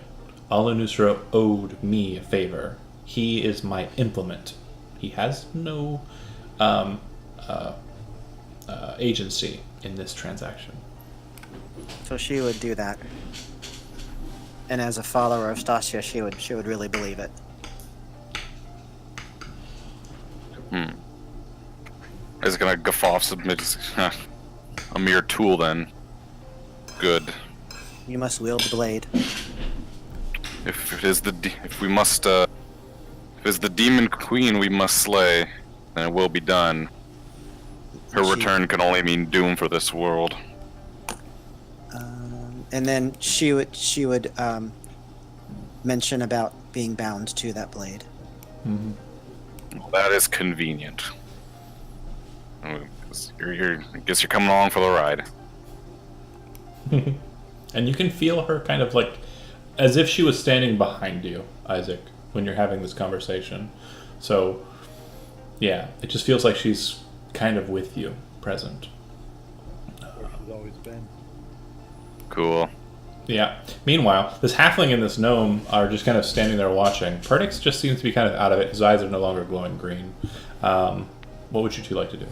Alanusra owed me a favor. He is my implement. He has no agency in this transaction." So she would do that. And as a follower of Stasia, she would really believe it. Is it gonna guffaw submit a mere tool then? Good. You must wield the blade. If it is if it's the demon queen we must slay, then it will be done. Her return can only mean doom for this world. And then she would mention about being bound to that blade. Well, that is convenient. I guess you're coming along for the ride. And you can feel her kind of like as if she was standing behind you, Isaac, when you're having this conversation. So, yeah, it just feels like she's kind of with you, present. Where she's always been. Cool. Yeah. Meanwhile, this halfling and this gnome are just kind of standing there watching. Perdix just seems to be kind of out of it. His eyes are no longer glowing green. What would you two like to do?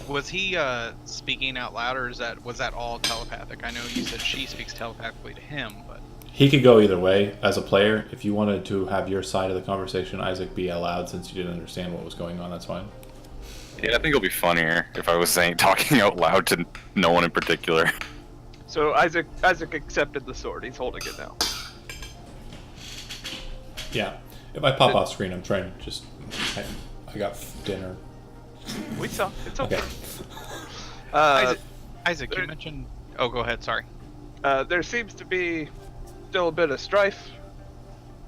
Was he speaking out loud, or was that all telepathic? I know you said she speaks telepathically to him, but He could go either way. As a player, if you wanted to have your side of the conversation, Isaac, be aloud since you didn't understand what was going on, that's fine. Yeah, I think it'll be funnier if I was talking out loud to no one in particular. So Isaac accepted the sword. He's holding it now. Yeah. If I pop off screen, I'm trying to just... I got dinner. We saw. It's okay. Okay. Isaac, you mentioned. Oh, go ahead. Sorry. There seems to be still a bit of strife,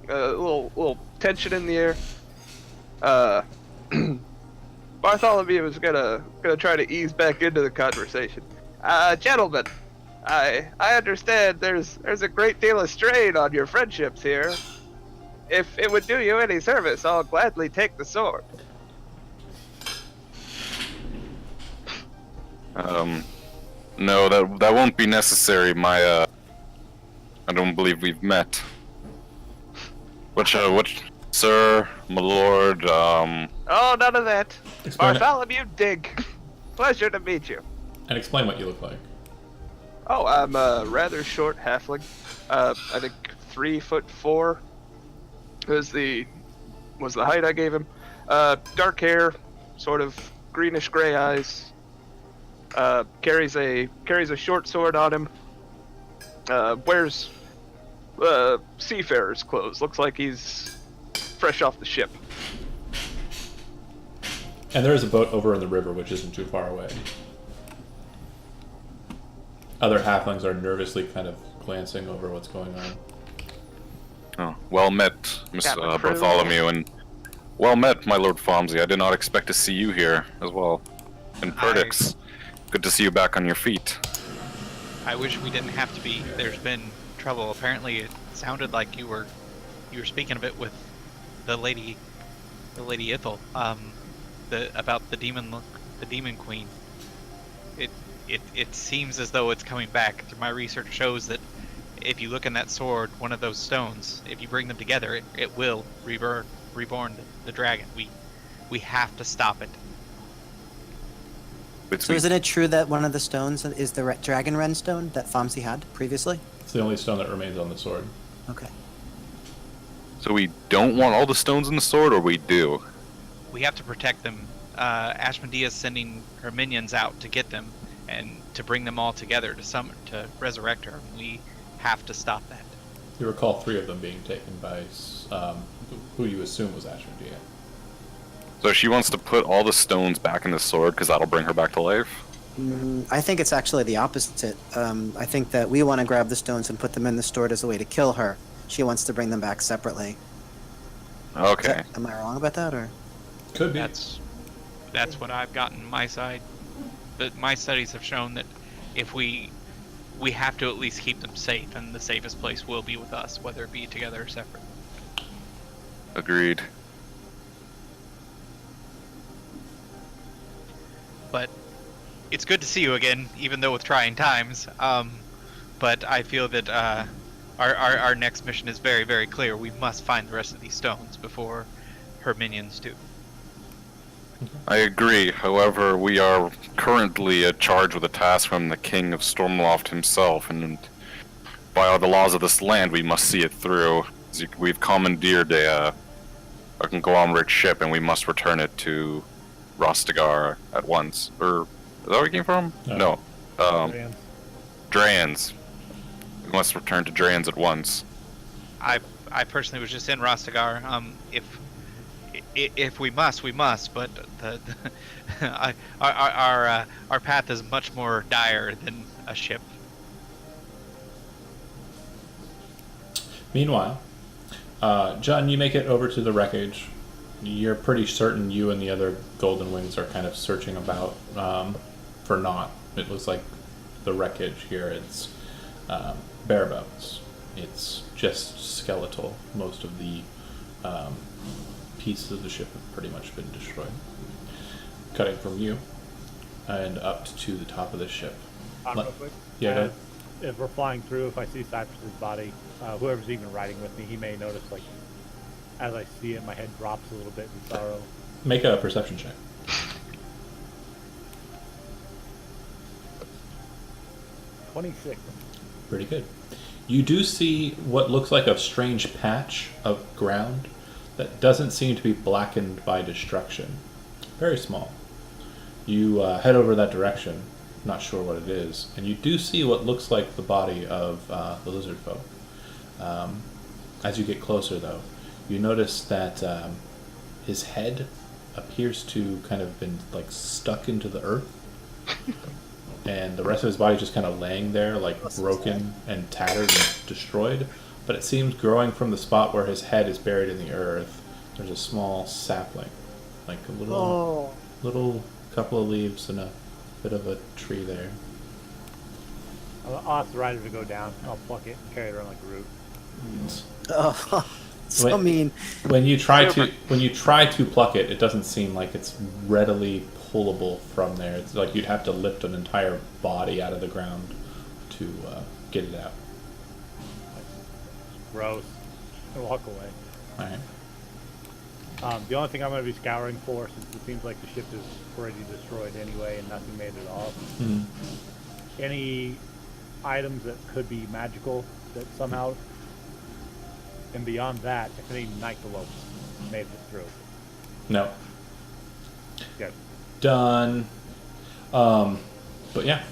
a little tension in the air. Bartholomew is gonna try to ease back into the conversation. Gentlemen, I understand there's a great deal of strain on your friendships here. If it would do you any service, I'll gladly take the sword. No, that won't be necessary. I don't believe we've met. Which, sir, my lord, Oh, none of that. Explain it. Bartholomew Dig. Pleasure to meet you. And explain what you look like. Oh, I'm a rather short halfling. I think 3'4" was the height I gave him. Dark hair, sort of greenish gray eyes. Carries a short sword on him. Wears seafarer's clothes. Looks like he's fresh off the ship. And there is a boat over in the river, which isn't too far away. Other halflings are nervously kind of glancing over what's going on. Oh, well met, Miss Captain Crew. Bartholomew, and well met, my Lord Fomsey. I did not expect to see you here as well. And Perdix, good to see you back on your feet. I wish we didn't have to be. There's been trouble. Apparently, it sounded like you were speaking a bit with the lady Ithel, about the demon queen. It seems as though it's coming back. My research shows that if you look in that sword, one of those stones, if you bring them together, it will reborn the dragon. We have to stop it. So isn't it true that one of the stones is the dragon ren stone that Fomsey had previously? It's the only stone that remains on the sword. Okay. So we don't want all the stones in the sword, or we do? We have to protect them. Ashmedea is sending her minions out to get them and to bring them all together to resurrect her. We have to stop that. You recall 3 of them being taken by who you assume was Ashmedea. So she wants to put all the stones back in the sword because that'll bring her back to life? I think it's actually the opposite. I think that we want to grab the stones and put them in the sword as a way to kill her. She wants to bring them back separately. Okay. Am I wrong about that, or? Could be. That's what I've gotten my side. But my studies have shown that if we have to at least keep them safe, and the safest place will be with us, whether it be together or separate. Agreed. But it's good to see you again, even though with trying times. But I feel that our next mission is very, very clear. We must find the rest of these stones before her minions do. I agree. However, we are currently charged with a task from the King of Stormloft himself, and by all the laws of this land, we must see it through. We've commandeered a conglomerate ship, and we must return it to Rostigar at once. Or, is that where it came from? No. Drans. We must return to Drans at once. I personally was just in Rostigar. If we must, we must. But our path is much more dire than a ship. Meanwhile, John, you make it over to the wreckage. You're pretty certain you and the other Golden Wings are kind of searching about for naught. It looks like the wreckage here, it's bare bones. It's just skeletal. Most of the pieces of the ship have pretty much been destroyed. Cutting from you and up to the top of the ship. Real quick. Yeah, go ahead. If we're flying through, if I see Cypress's body, whoever's even riding with me, he may notice, like, as I see it, my head drops a little bit in sorrow. Make a perception check. 26. Pretty good. You do see what looks like a strange patch of ground that doesn't seem to be blackened by destruction. Very small. You head over that direction, not sure what it is, and you do see what looks like the body of the lizard folk. As you get closer, though, you notice that his head appears to kind of been like stuck into the earth, and the rest of his body just kind of laying there, like broken and tattered and destroyed. But it seems growing from the spot where his head is buried in the earth, there's a small sapling, like a little couple of leaves and a bit of a tree there. I'll ask the rider to go down. I'll pluck it and carry it around like a root. Oh, so mean. When you try to pluck it, it doesn't seem like it's readily pullable from there. It's like you'd have to lift an entire body out of the ground to get it out. Gross. And walk away. All right. The only thing I'm going to be scouring for, since it seems like the ship is already destroyed anyway and nothing made it off, any items that could be magical that somehow, and beyond that, if any nightglobes made it through. No. Good. Done. But yeah,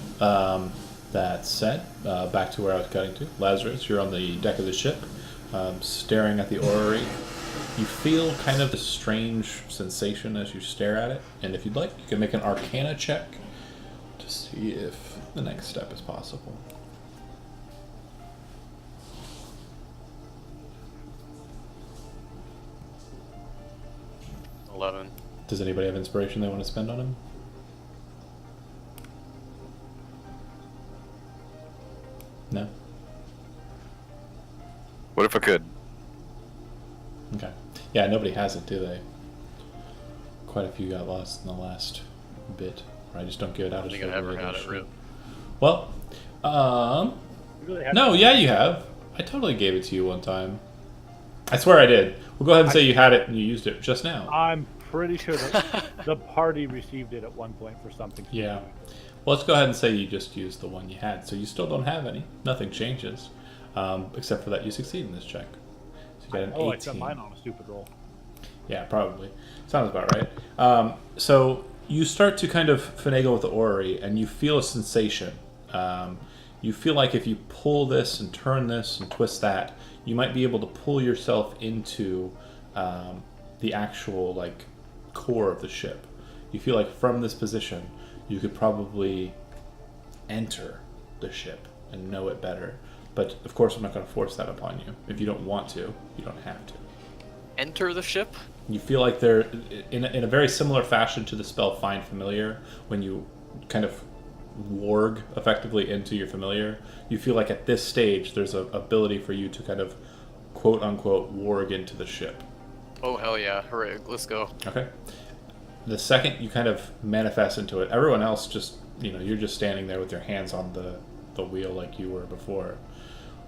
that said, back to where I was cutting to. Lazarus, you're on the deck of the ship, staring at the orrery. You feel kind of a strange sensation as you stare at it, and if you'd like, you can make an Arcana check to see if the next step is possible. Does anybody have inspiration they want to spend on him? No? What if I could? Okay. Yeah, nobody has it, do they? Quite a few got lost in the last bit. Or I just don't give it out. I don't think I ever had it, Rip. Well, no, yeah, you have. I totally gave it to you one time. I swear I did. We'll go ahead and say you had it and you used it just now. I'm pretty sure that the party received it at one point for something. Yeah. Well, let's go ahead and say you just used the one you had. So you still don't have any. Nothing changes. Except for that you succeed in this check. So you got an 18. I spent mine on a stupid roll. Yeah, probably. Sounds about right. So you start to kind of finagle with the orrery, and you feel a sensation. You feel like if you pull this and turn this and twist that, you might be able to pull yourself into the actual like core of the ship. You feel like from this position, you could probably enter the ship and know it better. But of course, I'm not going to force that upon you. If you don't want to, you don't have to. Enter the ship? You feel like they're in a very similar fashion to the spell Find Familiar. When you kind of warg effectively into your familiar, you feel like at this stage there's an ability for you to kind of quote unquote warg into the ship. Oh hell yeah! Hooray! Let's go. Okay. The second you kind of manifest into it, everyone else just, you're just standing there with your hands on the wheel like you were before.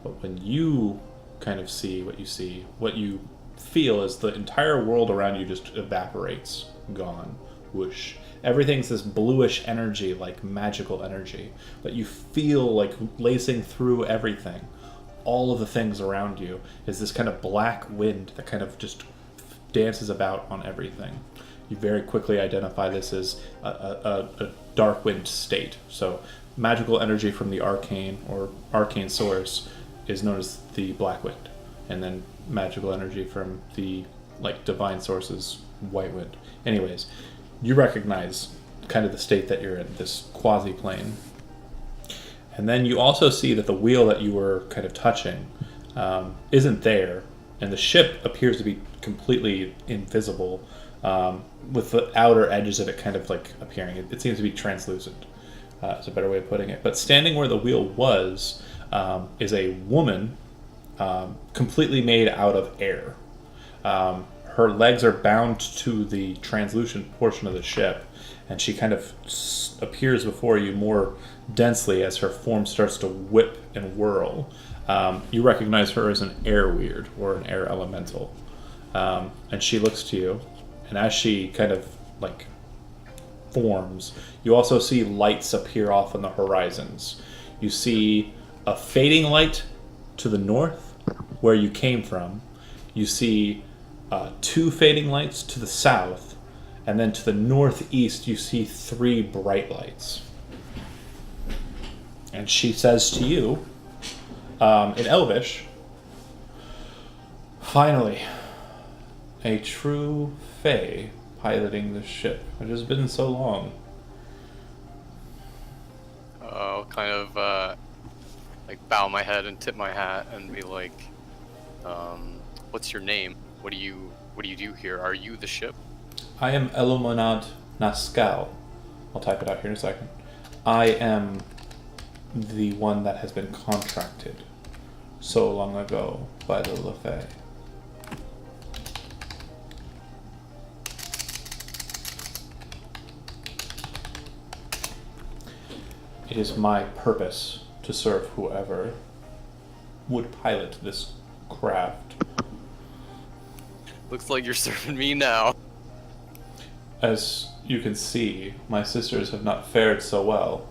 But when you kind of see, what you feel is the entire world around you just evaporates, gone, whoosh. Everything's this bluish energy, like magical energy, that you feel like lacing through everything. All of the things around you is this kind of black wind that kind of just dances about on everything. You very quickly identify this as a dark wind state. So magical energy from the arcane or arcane source is known as the black wind, and then magical energy from the divine source is white wind. Anyways, you recognize kind of the state that you're in, this quasi-plane. And then you also see that the wheel that you were kind of touching isn't there, and the ship appears to be completely invisible, with the outer edges of it kind of appearing. It seems to be translucent. Is a better way of putting it. But standing where the wheel was is a woman completely made out of air. Her legs are bound to the translucent portion of the ship, and she kind of appears before you more densely as her form starts to whip and whirl. You recognize her as an air weird or an air elemental. And she looks to you, and as she kind of forms, you also see lights appear off on the horizons. You see a fading light to the north, where you came from. You see 2 fading lights to the south, and then to the northeast you see 3 bright lights. And she says to you, in Elvish, "Finally, a true Fae piloting the ship. It has been so long." I'll kind of like bow my head and tip my hat and be like, "What's your name? What do you do here? Are you the ship?" I am Elomonad Naskal. I'll type it out here in a second. I am the one that has been contracted so long ago by the Lefay. It is my purpose to serve whoever would pilot this craft. Looks like you're serving me now. As you can see, my sisters have not fared so well,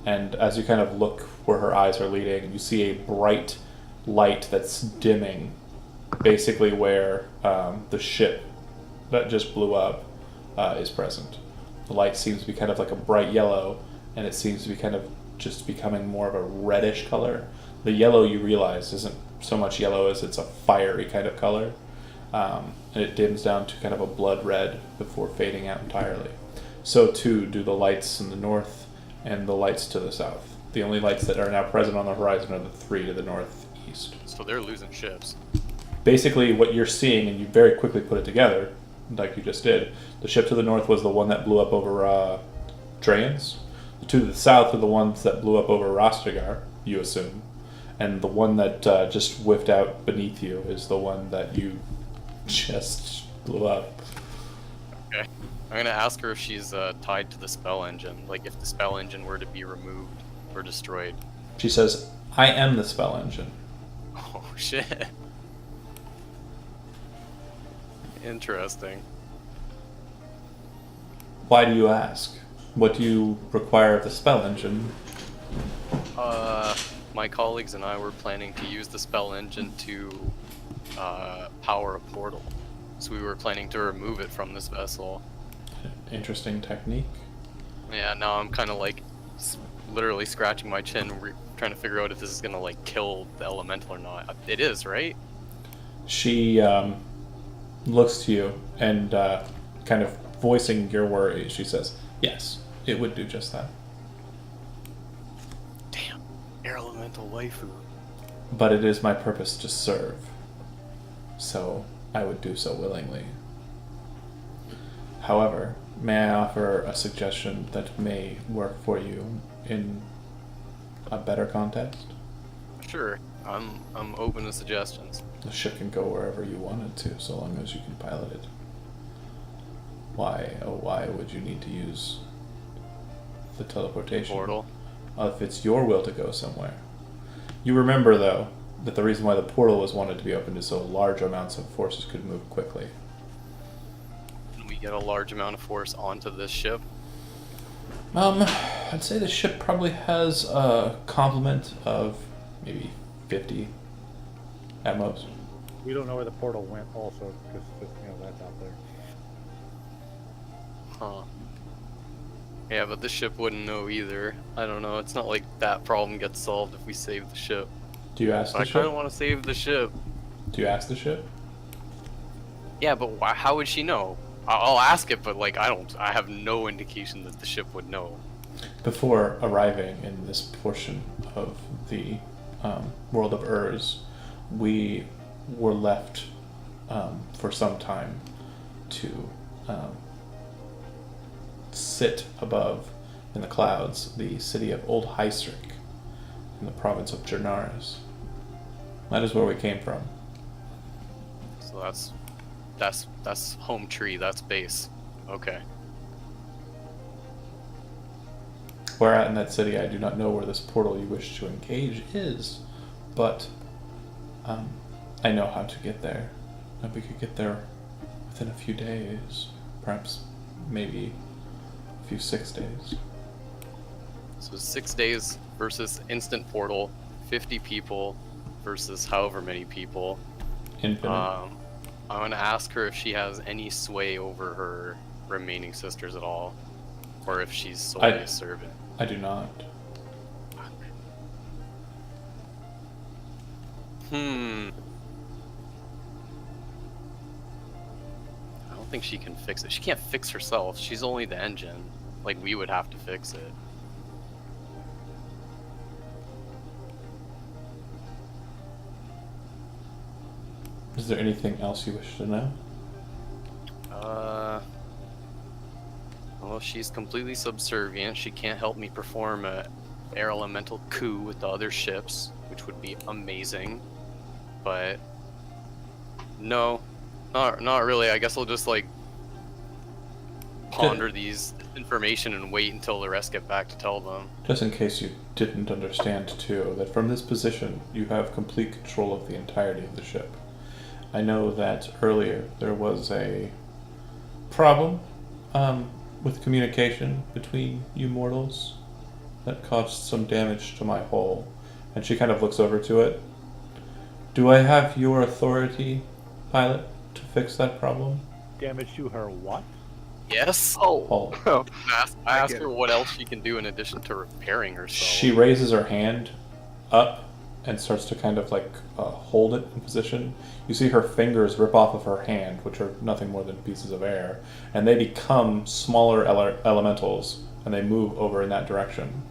and as you kind of look where her eyes are leading, you see a bright light that's dimming, basically where the ship that just blew up is present. The light seems to be kind of like a bright yellow, and it seems to be kind of just becoming more of a reddish color. The yellow, you realize, isn't so much yellow as it's a fiery kind of color. And it dims down to kind of a blood red before fading out entirely. So too do the lights in the north and the lights to the south. The only lights that are now present on the horizon are the 3 to the northeast. So they're losing ships. Basically what you're seeing, and you very quickly put it together, like you just did, the ship to the north was the one that blew up over Drayans. The 2 to the south are the ones that blew up over Rastegar, you assume. And the one that just whiffed out beneath you is the one that you just blew up. Okay. I'm gonna ask her if she's tied to the spell engine. Like if the spell engine were to be removed or destroyed. She says, "I am the spell engine." Oh shit. Interesting. Why do you ask? What do you require of the spell engine? My colleagues and I were planning to use the spell engine to power a portal. So we were planning to remove it from this vessel. Interesting technique. Yeah, now I'm kind of like literally scratching my chin, trying to figure out if this is gonna like kill the elemental or not. It is, right? She looks to you and kind of voicing your worries. She says, "Yes, it would do just that." Damn, air elemental waifu. But it is my purpose to serve, so I would do so willingly. However, may I offer a suggestion that may work for you in a better context? Sure, I'm open to suggestions. The ship can go wherever you want it to, so long as you can pilot it. Why, oh why would you need to use the teleportation? Portal. If it's your will to go somewhere. You remember, though, that the reason why the portal was wanted to be opened is so large amounts of forces could move quickly. Can we get a large amount of force onto this ship? I'd say the ship probably has a complement of maybe 50 at most. We don't know where the portal went also, because that's out there. Huh. Yeah, but the ship wouldn't know either. I don't know. It's not like that problem gets solved if we save the ship. Do you ask the I ship? kind of want to save the ship. Do you ask the ship? Yeah, but how would she know? I'll ask it, but like I have no indication that the ship would know. Before arriving in this portion of the world of Urs, we were left for some time to sit above in the clouds the city of Old Hysric in the province of Jernaris. That is where we came from. So that's home tree. That's base. Okay. Where at in that city, I do not know where this portal you wish to engage is, but I know how to get there. And we could get there within a few days, perhaps maybe a few 6 days. So 6 days versus instant portal, 50 people versus however many people. Infinite. I'm gonna ask her if she has any sway over her remaining sisters at all, or if she's solely a servant. I do not. I don't think she can fix it. She can't fix herself. She's only the engine. Like, we would have to fix it. Is there anything else you wish to know? Well, she's completely subservient. She can't help me perform a air elemental coup with the other ships, which would be amazing. But no, not really. I guess I'll just like ponder these information and wait until the rest get back to tell them. Just in case you didn't understand too, that from this position you have complete control of the entirety of the ship. I know that earlier there was a problem with communication between you mortals that caused some damage to my hull, and she kind of looks over to it. Do I have your authority, pilot, to fix that problem? Damage to her what? Yes. Hull. Oh, I ask her what else she can do in addition to repairing herself. She raises her hand up and starts to kind of like hold it in position. You see her fingers rip off of her hand, which are nothing more than pieces of air, and they become smaller elementals, and they move over in that direction.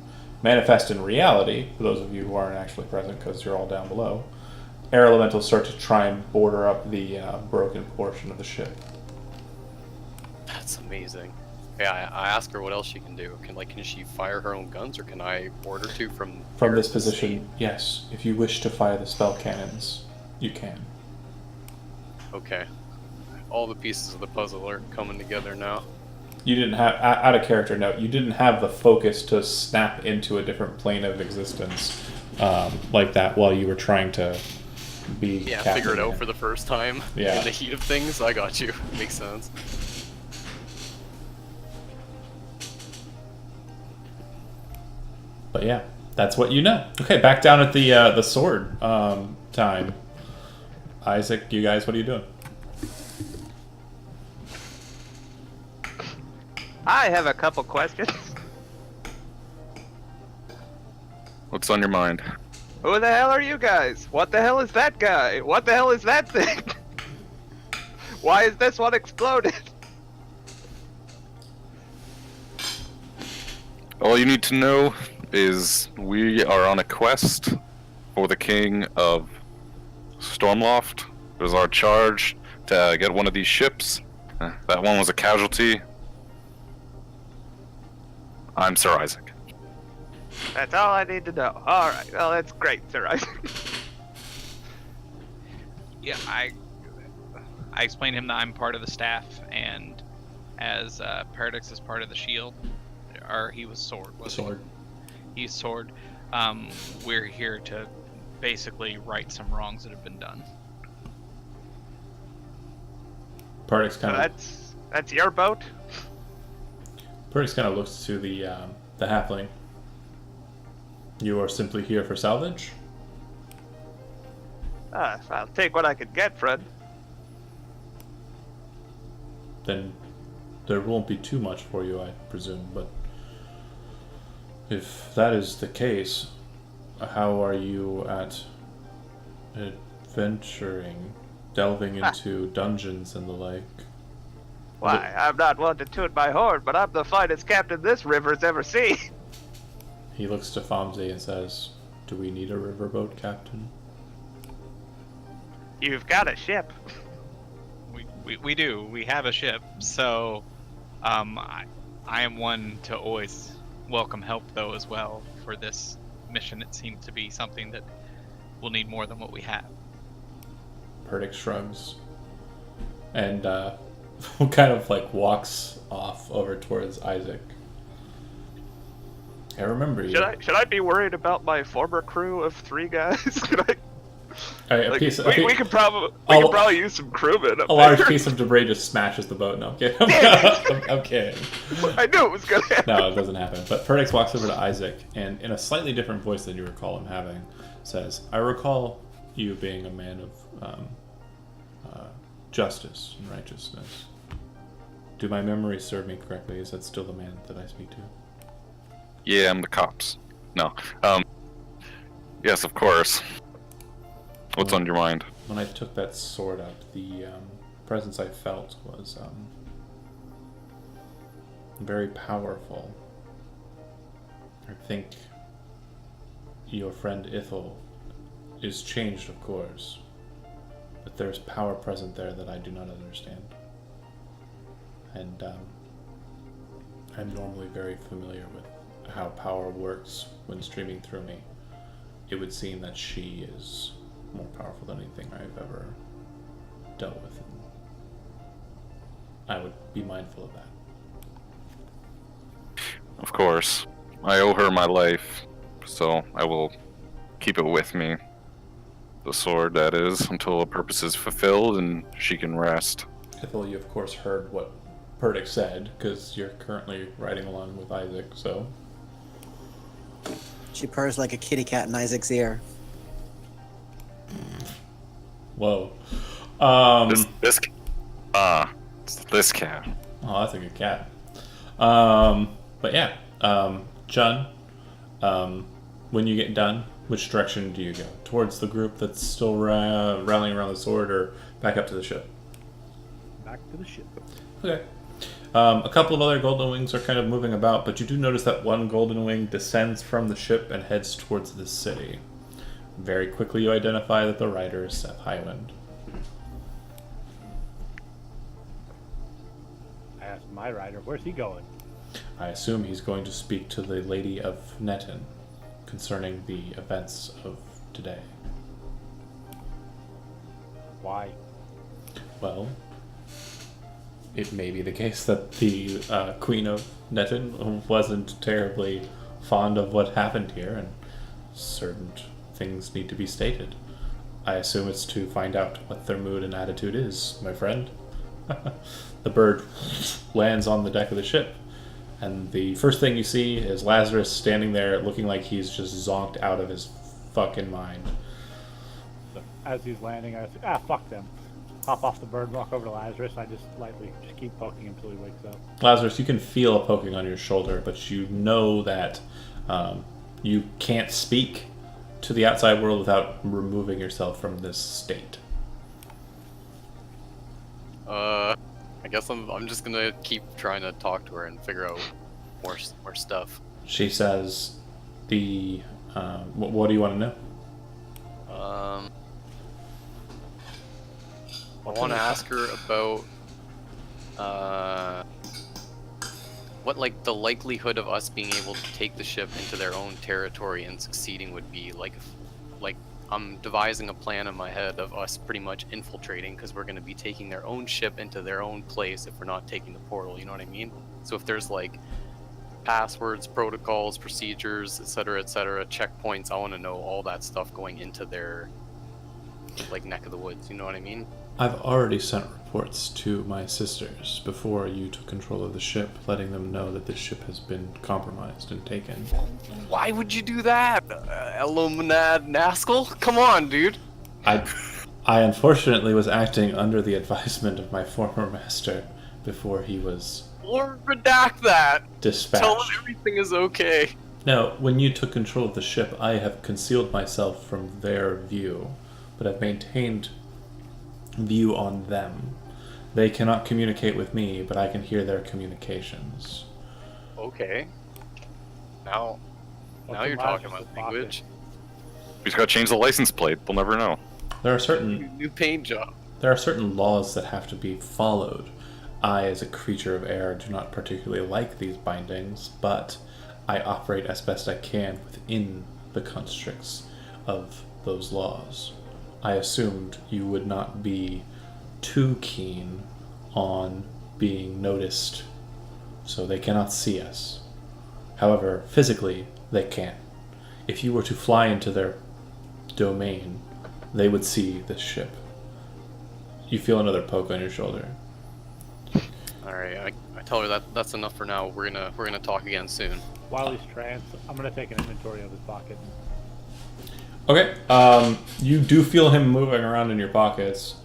Manifest in reality, for those of you who aren't actually present because you're all down below, air elementals start to try and border up the broken portion of the ship. That's amazing. Yeah, I ask her what else she can do. Can she fire her own guns, or can I order to from This position? Yes. If you wish to fire the spell cannons, you can. Okay. All the pieces of the puzzle are coming together now. You didn't have, out of character note, you didn't have the focus to snap into a different plane of existence like that while you were trying to be captain figure it out here. for the first time. Yeah. In the heat of things. I got you. Makes sense. But yeah, that's what you know. Okay, back down at the sword time. Isaac, you guys, what are you doing? I have a couple questions. What's on your mind? Who the hell are you guys? What the hell is that guy? What the hell is that thing? Why is this one exploded? All you need to know is we are on a quest for the king of Stormloft. It was our charge to get one of these ships. That one was a casualty. I'm Sir Isaac. That's all I need to know. Alright, well that's great, Sir Isaac. Yeah, I explained to him that I'm part of the staff, and as Paradox is part of the shield, or he was sword. Sword. He's sword. We're here to basically right some wrongs that have been done. Perdix So kind of that's your boat? looks to the halfling. You are simply here for salvage? I'll take what I can get, friend. Then there won't be too much for you, I presume, but if that is the case, how are you at adventuring, delving into dungeons and the like? Why, I'm not one to toot my horn, but I'm the finest captain this river's ever seen. He looks to Famze and says, "Do we need a riverboat, Captain?" You've got a ship. We do. We have a ship, so I am one to always welcome help, though, as well. For this mission, it seems to be something that we'll need more than what we have. Perdix shrugs and kind of like walks off over towards Isaac. I remember you. Should I be worried about my former crew of 3 guys? A Like, piece of, we could probably use some crewmen. a large piece of debris just smashes the boat. No, I'm kidding. I'm kidding. I knew it was gonna happen. No, it doesn't happen. But Perdix walks over to Isaac and, in a slightly different voice than you recall him having, says, "I recall you being a man of justice and righteousness. Do my memories serve me correctly? Is that still the man that I speak to?" Yeah, I'm the cops. No. Yes, of course. What's on your mind? When I took that sword out, the presence I felt was very powerful. I think your friend Ithel is changed, of course, but there's power present there that I do not understand. And I'm normally very familiar with how power works when streaming through me. It would seem that she is more powerful than anything I've ever dealt with. And I would be mindful of that. Of course. I owe her my life, so I will keep it with me. The sword, that is, until a purpose is fulfilled and she can rest. Ithel, you of course heard what Perdix said, because you're currently riding along with Isaac, so... She purrs like a kitty cat in Isaac's ear. Whoa. This cat. Oh, that's a good cat. But yeah, John, when you get done, which direction do you go? Towards the group that's still rallying around the sword, or back up to the ship? Back to the ship. Okay. A couple of other Golden Wings are kind of moving about, but you do notice that one Golden Wing descends from the ship and heads towards the city. Very quickly you identify that the rider is Seth Highwind. I asked my rider, where's he going? I assume he's going to speak to the Lady of Nettin concerning the events of today. Why? Well, it may be the case that the Queen of Nettin wasn't terribly fond of what happened here, and certain things need to be stated. I assume it's to find out what their mood and attitude is, my friend. The bird lands on the deck of the ship, and the first thing you see is Lazarus standing there looking like he's just zonked out of his fucking mind. So as he's landing, I say, fuck them. Hop off the bird, walk over to Lazarus. I just lightly just keep poking him until he wakes up. Lazarus, you can feel a poking on your shoulder, but you know that you can't speak to the outside world without removing yourself from this state. I guess I'm just gonna keep trying to talk to her and figure out more stuff. She says, what do you want to know? I want to ask her about what like the likelihood of us being able to take the ship into their own territory and succeeding would be. Like I'm devising a plan in my head of us pretty much infiltrating, because we're going to be taking their own ship into their own place if we're not taking the portal, you know what I mean? So if there's like passwords, protocols, procedures, etc., checkpoints, I want to know all that stuff going into their like neck of the woods, you know what I mean? I've already sent reports to my sisters before you took control of the ship, letting them know that the ship has been compromised and taken. Why would you do that? Elomonad Naskell? Come on, dude. I unfortunately was acting under the advisement of my former master before he was Or redact that. dispatched. Tell them everything is okay. Now, when you took control of the ship, I have concealed myself from their view, but I've maintained view on them. They cannot communicate with me, but I can hear their communications. Okay. Now you're talking my language. We just gotta change the license plate. They'll never know. There are certain New paint job. There are certain laws that have to be followed. I, as a creature of air, do not particularly like these bindings, but I operate as best I can within the constricts of those laws. I assumed you would not be too keen on being noticed, so they cannot see us. However, physically, they can. If you were to fly into their domain, they would see this ship. You feel another poke on your shoulder. All right, I tell her that's enough for now. We're gonna talk again soon. While he's trans, I'm gonna take an inventory of his pocket. Okay. You do feel him moving around in your pockets.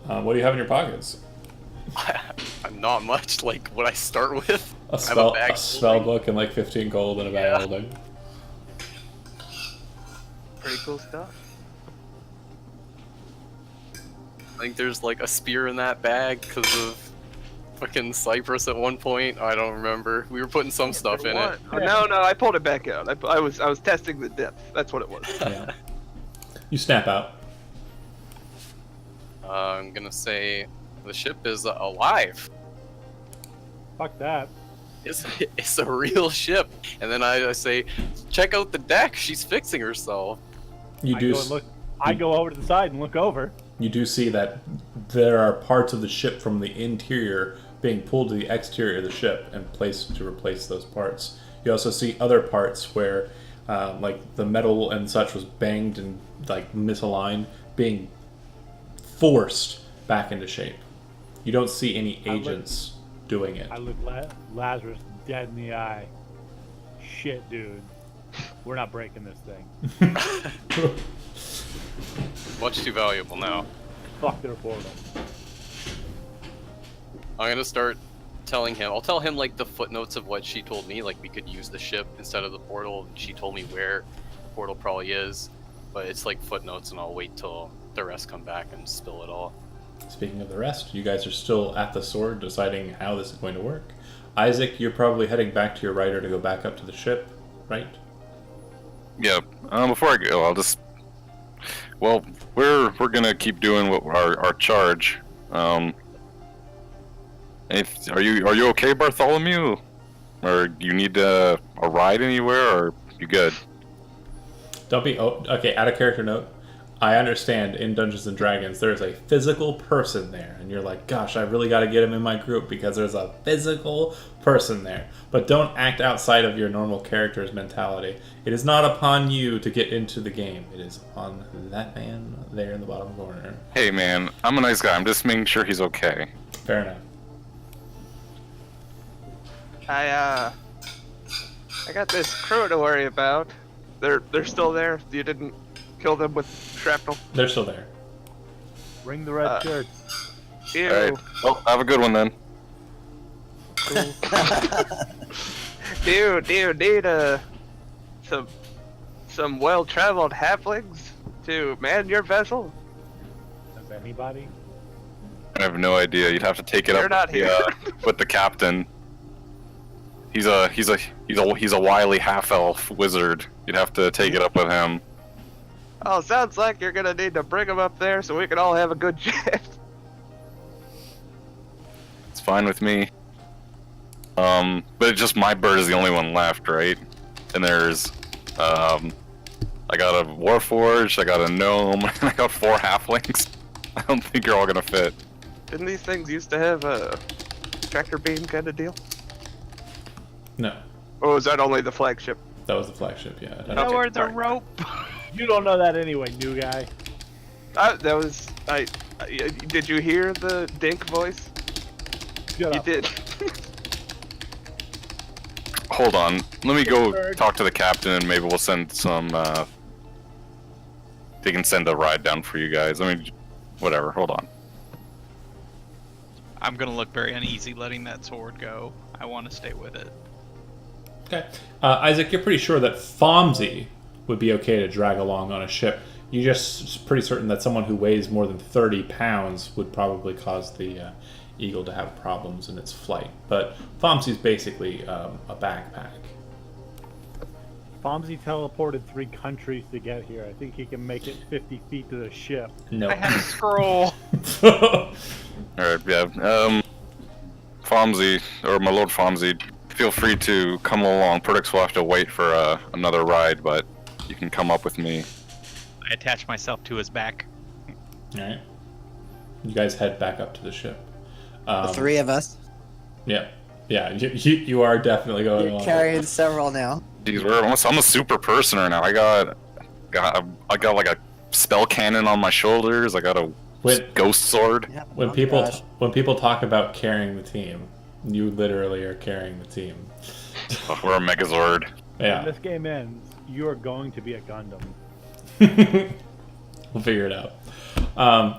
What do you have in your pockets? I'm not much. Like what I start with. A I have a bag spell full of- book and like 15 gold and a bag holding. Pretty cool stuff. I think there's like a spear in that bag because of fucking Cypress at one point. I don't remember. We were putting some stuff in it. Oh, no, I pulled it back out. I was testing the depth. That's what it was. Yeah. You snap out. I'm gonna say the ship is alive. Fuck that. It's a real ship. And then I say, check out the deck. She's fixing herself. I go over to the side and look over. You do see that there are parts of the ship from the interior being pulled to the exterior of the ship and placed to replace those parts. You also see other parts where, like the metal and such was banged and like misaligned, being forced back into shape. You don't see any agents doing it. I look Lazarus dead in the eye. Shit, dude. We're not breaking this thing. Much too valuable now. Fuck their portal. I'm gonna start telling him. I'll tell him like the footnotes of what she told me. Like we could use the ship instead of the portal. She told me where the portal probably is, but it's like footnotes, and I'll wait till the rest come back and spill it all. Speaking of the rest, you guys are still at the sword deciding how this is going to work. Isaac, you're probably heading back to your rider to go back up to the ship, right? Yeah. Before I go, I'll just. Well, we're gonna keep doing what our charge. Are you okay, Bartholomew? Or do you need a ride anywhere, or you good? Don't be... Oh, okay, add a character note. I understand in Dungeons & Dragons there is a physical person there, and you're like, gosh, I really got to get him in my group because there's a physical person there. But don't act outside of your normal character's mentality. It is not upon you to get into the game. It is upon that man there in the bottom corner. Hey man, I'm a nice guy. I'm just making sure he's okay. Fair enough. I got this crew to worry about. They're still there. You didn't kill them with shrapnel. They're still there. Ring the red shirt. Ew. Alright. Well, have a good one then. Do you need some well-traveled halflings to man your vessel? Does anybody? I have no idea. You'd have to take it They're up not here. with the captain. He's a wily half-elf wizard. You'd have to take it up with him. Oh, sounds like you're gonna need to bring them up there so we can all have a good chat. It's fine with me. But it's just my bird is the only one left, right? And there's, I got a warforged, I got a gnome, and I got 4 halflings. I don't think you're all gonna fit. Didn't these things used to have a tractor beam kind of deal? No, Or was that only the flagship? that was the flagship, yeah. Lower the sorry. rope. You don't know that anyway, new guy. Did you hear the dink voice? Shut You up. did. Hold on, let me go talk to the captain and maybe we'll send some, they can send a ride down for you guys. I mean, whatever, hold on. I'm gonna look very uneasy letting that sword go. I want to stay with it. Okay. Isaac, you're pretty sure that Fomsy would be okay to drag along on a ship. You're just pretty certain that someone who weighs more than 30 pounds would probably cause the Eagle to have problems in its flight. But Fomsy's basically a backpack. Fomsy teleported 3 countries to get here. I think he can make it 50 feet to the ship. No. I had a scroll. Alright, yeah, Fomsy, or my lord Fomsy, feel free to come along. Perdix will have to wait for another ride, but you can come up with me. I attach myself to his back. Alright. You guys head back up to the ship. The 3 of us. Yeah. Yeah, you are definitely going You're along. carrying several now. Jeez, I'm a super personer now. I got like a spell cannon on my shoulders. I got a When- ghost sword. Yeah, When oh people gosh. when people talk about carrying the team, you literally are carrying the team. We're a Megazord. When Yeah, this game ends, you are going to be a Gundam. we'll figure it out.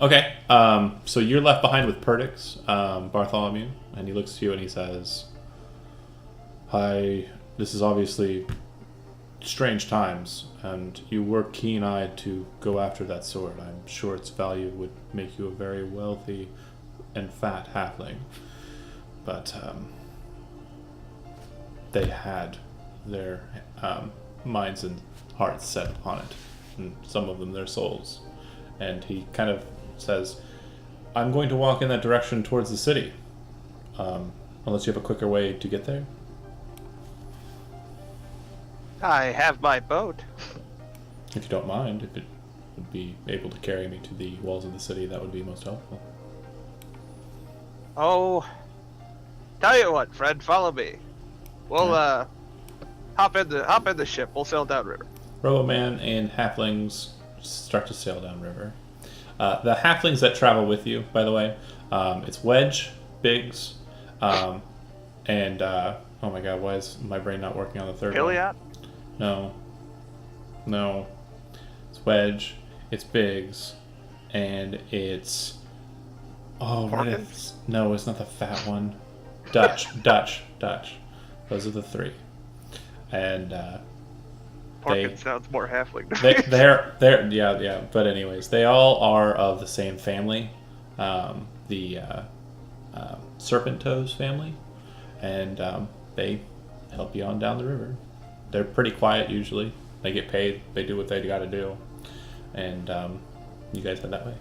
Okay, so you're left behind with Perdix, Bartholomew, and he looks to you and he says, "Hi, this is obviously strange times, and you were keen-eyed to go after that sword. I'm sure its value would make you a very wealthy and fat halfling, but they had their minds and hearts set on it, and some of them their souls." And he kind of says, "I'm going to walk in that direction towards the city, unless you have a quicker way to get there." I have my boat. If you don't mind, if it would be able to carry me to the walls of the city, that would be most helpful. Oh, tell you what, Fred, follow me. We'll hop in the ship. We'll sail downriver. Roboman and halflings start to sail downriver. The halflings that travel with you, by the way, it's Wedge, Biggs, and oh my god, why is my brain not working on the third one? Iliad? No. It's Wedge, it's Biggs, and it's Porkins? No, it's not the fat one. Dutch. Those are the three, and Porkins sounds more halfling. they're yeah. But anyways, they all are of the same family, the Serpent Toes family, and they help you on down the river. They're pretty quiet usually. They get paid. They do what they got to do, and you guys head that way.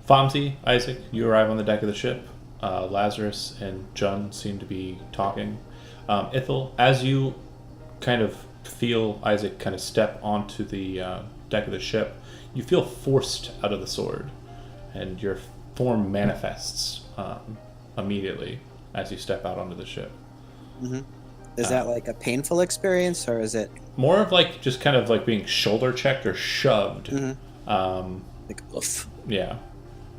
Fomsy, Isaac, you arrive on the deck of the ship. Lazarus and Jun seem to be talking. Ithel, as you kind of feel Isaac kind of step onto the deck of the ship, you feel forced out of the sword, and your form manifests immediately as you step out onto the ship. Mm-hmm. Is that like a painful experience, or is it More of like just kind of like being shoulder checked or shoved. Mhm. like oof? Yeah,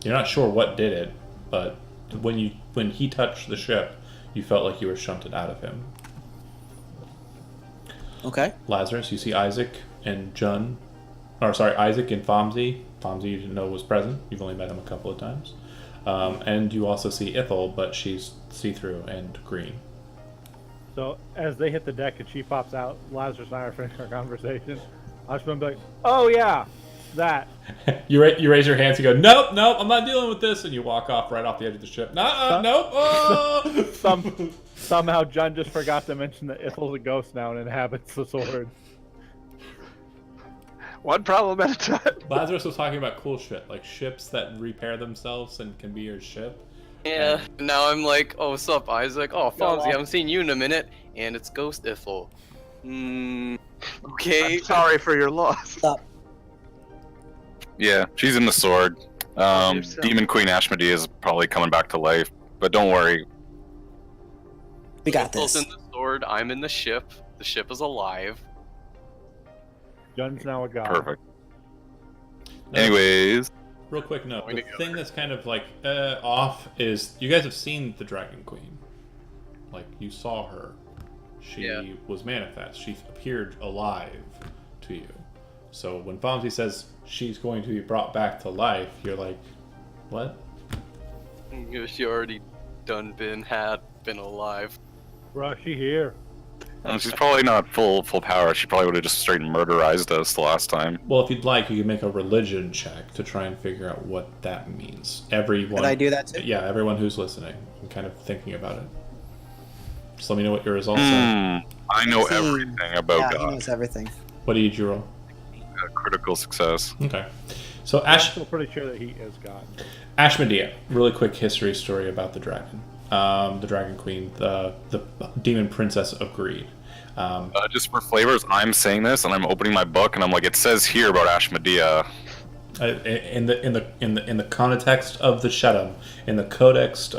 you're not sure what did it, but when he touched the ship, you felt like you were shunted out of him. Okay. Lazarus, you see Isaac and Jun, or sorry, Isaac and Fomsy. Fomsy you didn't know was present. You've only met him a couple of times. And you also see Ithel, but she's see-through and green. So as they hit the deck and she pops out, Lazarus and I are finishing our conversation. I was going to be like, "Oh yeah, that." You raise your hands. You go, nope, I'm not dealing with this, and you walk off right off the edge of the ship. Nope. Oh! Somehow Jun just forgot to mention that Ithel's a ghost now and inhabits the sword. One problem at a time. Lazarus was talking about cool shit, like ships that repair themselves and can be your ship. Yeah. Now I'm like, "Oh, what's up, Isaac? Oh, Fonzie, on. haven't seen you in a minute." And it's Ghost Ithel. Okay. I'm sorry for your loss. Stop. Yeah, she's in the sword. Yourself. Demon Queen Ashmedea is probably coming back to life, but don't worry. We got Ithel's this. in the sword. I'm in the ship. The ship is alive. Jun's now a god. Perfect. No, Anyways, real quick note: Going the together. thing that's kind of like off is you guys have seen the Dragon Queen. Like you saw her. She Yeah. was manifest. She appeared alive to you. So when Fomsy says she's going to be brought back to life, you're like, what? She already been alive. Bro, she here. she's probably not full power. She probably would have just straight murderized us the last time. Well, if you'd like, you can make a religion check to try and figure out what that means. Everyone. Could I do that too? Yeah, everyone who's listening and kind of thinking about it. Just let me know what your results are. I know See, everything about Yeah, he God. knows everything. What did you roll? Critical success. Okay. So I'm Ash still pretty sure that he is god. Ashmedea, really quick history story about the dragon. The Dragon Queen, the demon princess of greed. Just for flavors, I'm saying this, and I'm opening my book, and I'm like, it says here about Ashmedea. In the context of the Shedum, in the Codex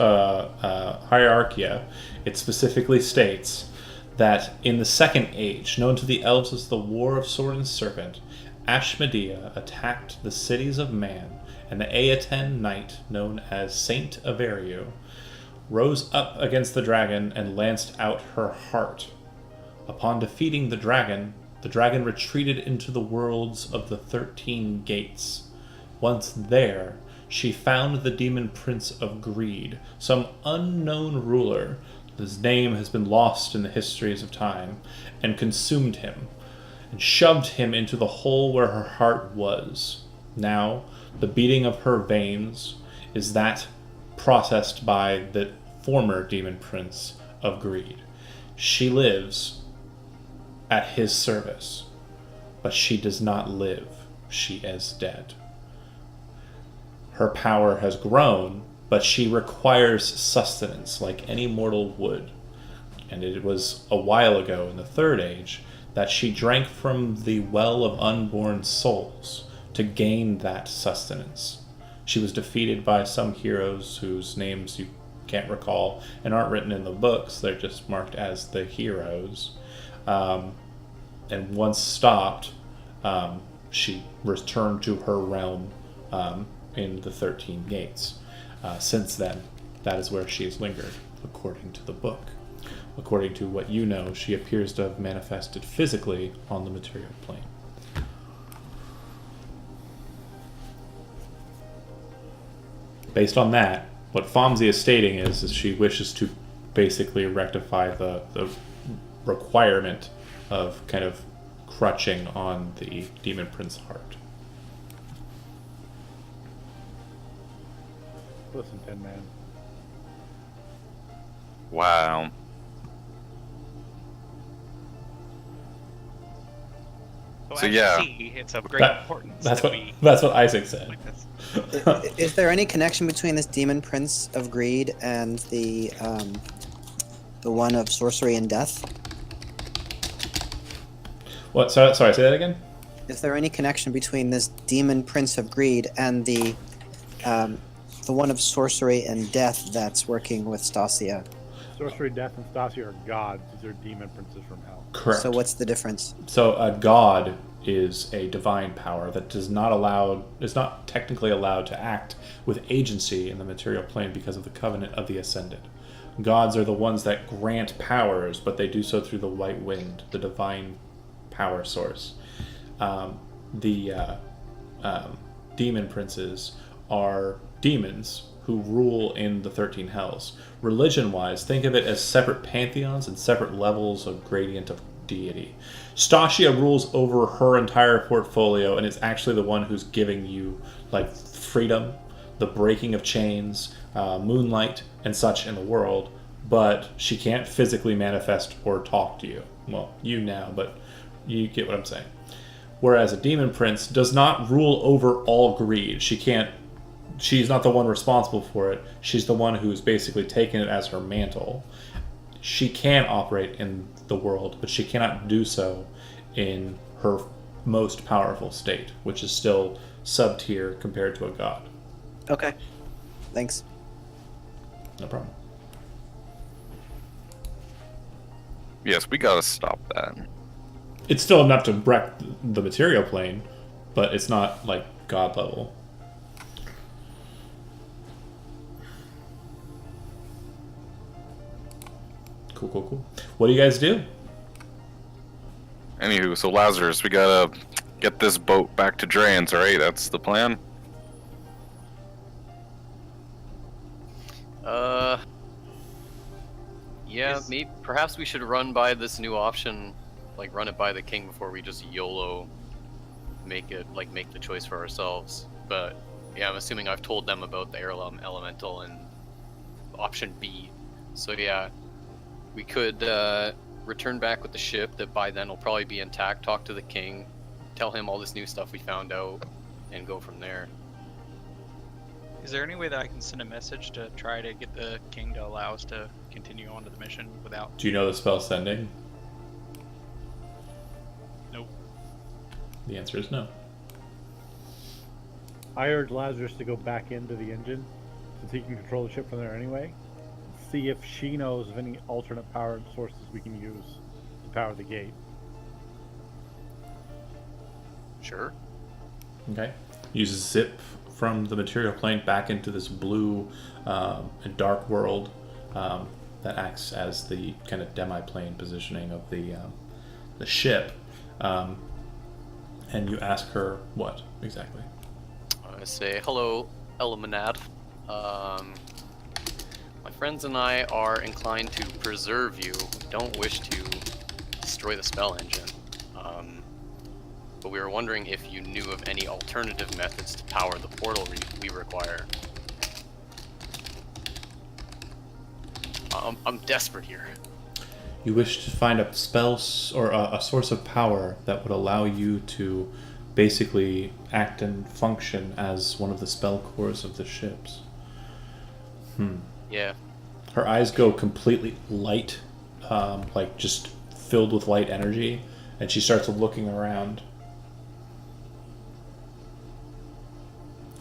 Hierarchia, it specifically states that in the Second Age, known to the elves as the War of Sword and Serpent, Ashmedea attacked the cities of man, and the Aetan knight, known as Saint Averio, rose up against the dragon and lanced out her heart. Upon defeating the dragon retreated into the worlds of the 13 gates. Once there, she found the demon prince of greed, some unknown ruler. His name has been lost in the histories of time, and consumed him, and shoved him into the hole where her heart was. Now, the beating of her veins is that processed by the former demon prince of greed. She lives at his service, but she does not live. She is dead. Her power has grown, but she requires sustenance like any mortal would. And it was a while ago in the Third Age that she drank from the well of unborn souls to gain that sustenance. She was defeated by some heroes whose names you can't recall and aren't written in the books. They're just marked as the heroes. And once stopped, she returned to her realm in the 13 gates. Since then, that is where she has lingered, according to the book. According to what you know, she appears to have manifested physically on the material plane. Based on that, what Fomsy is stating is she wishes to basically rectify the requirement of kind of crutching on the Demon Prince heart. Listen, Tin Man. Wow. So, as yeah. you see, it's of great importance. That's that what Isaac said. like this. Is there any connection between this demon prince of greed and the one of sorcery and death? What? Sorry, say that again? Is there any connection between this demon prince of greed and the one of sorcery and death that's working with Stasia? Sorcery, death, and Stasia are gods. These are demon princes from hell. Correct. So what's the difference? So a god is a divine power that is not technically allowed to act with agency in the material plane because of the covenant of the Ascended. Gods are the ones that grant powers, but they do so through the white wind, the divine power source. The demon princes are demons who rule in the 13 hells. Religion-wise, think of it as separate pantheons and separate levels of gradient of deity. Stasia rules over her entire portfolio and is actually the one who's giving you like freedom, the breaking of chains, moonlight, and such in the world, but she can't physically manifest or talk to you. Well, you now, but you get what I'm saying. Whereas a demon prince does not rule over all greed. She's not the one responsible for it. She's the one who's basically taken it as her mantle. She can operate in the world, but she cannot do so in her most powerful state, which is still sub-tier compared to a god. Okay. Thanks. No problem. Yes, we gotta stop that. It's still enough to wreck the material plane, but it's not like god level. Cool. What do you guys do? Anywho, so Lazarus, we gotta get this boat back to Draen's, right? That's the plan? Yeah, maybe perhaps we should run by this new option, like run it by the king before we just YOLO make the choice for ourselves. But yeah, I'm assuming I've told them about the heirloom elemental and option B. So yeah, we could return back with the ship that by then will probably be intact, talk to the king, tell him all this new stuff we found out, and go from there. Is there any way that I can send a message to try to get the king to allow us to continue on to the mission without... Do you know the spell sending? Nope. The answer is no. I urge Lazarus to go back into the engine, since he can control the ship from there anyway. See if she knows of any alternate power sources we can use to power the gate. Sure. Okay. You zip from the material plane back into this blue and dark world that acts as the kind of demi-plane positioning of the ship. And you ask her what exactly? I say, hello, Eliminad. My friends and I are inclined to preserve you. We don't wish to destroy the spell engine. But we were wondering if you knew of any alternative methods to power the portal we require. I'm desperate here. You wish to find a spell or a source of power that would allow you to basically act and function as one of the spell cores of the ships. Yeah. Her eyes go completely light, like just filled with light energy, and she starts looking around.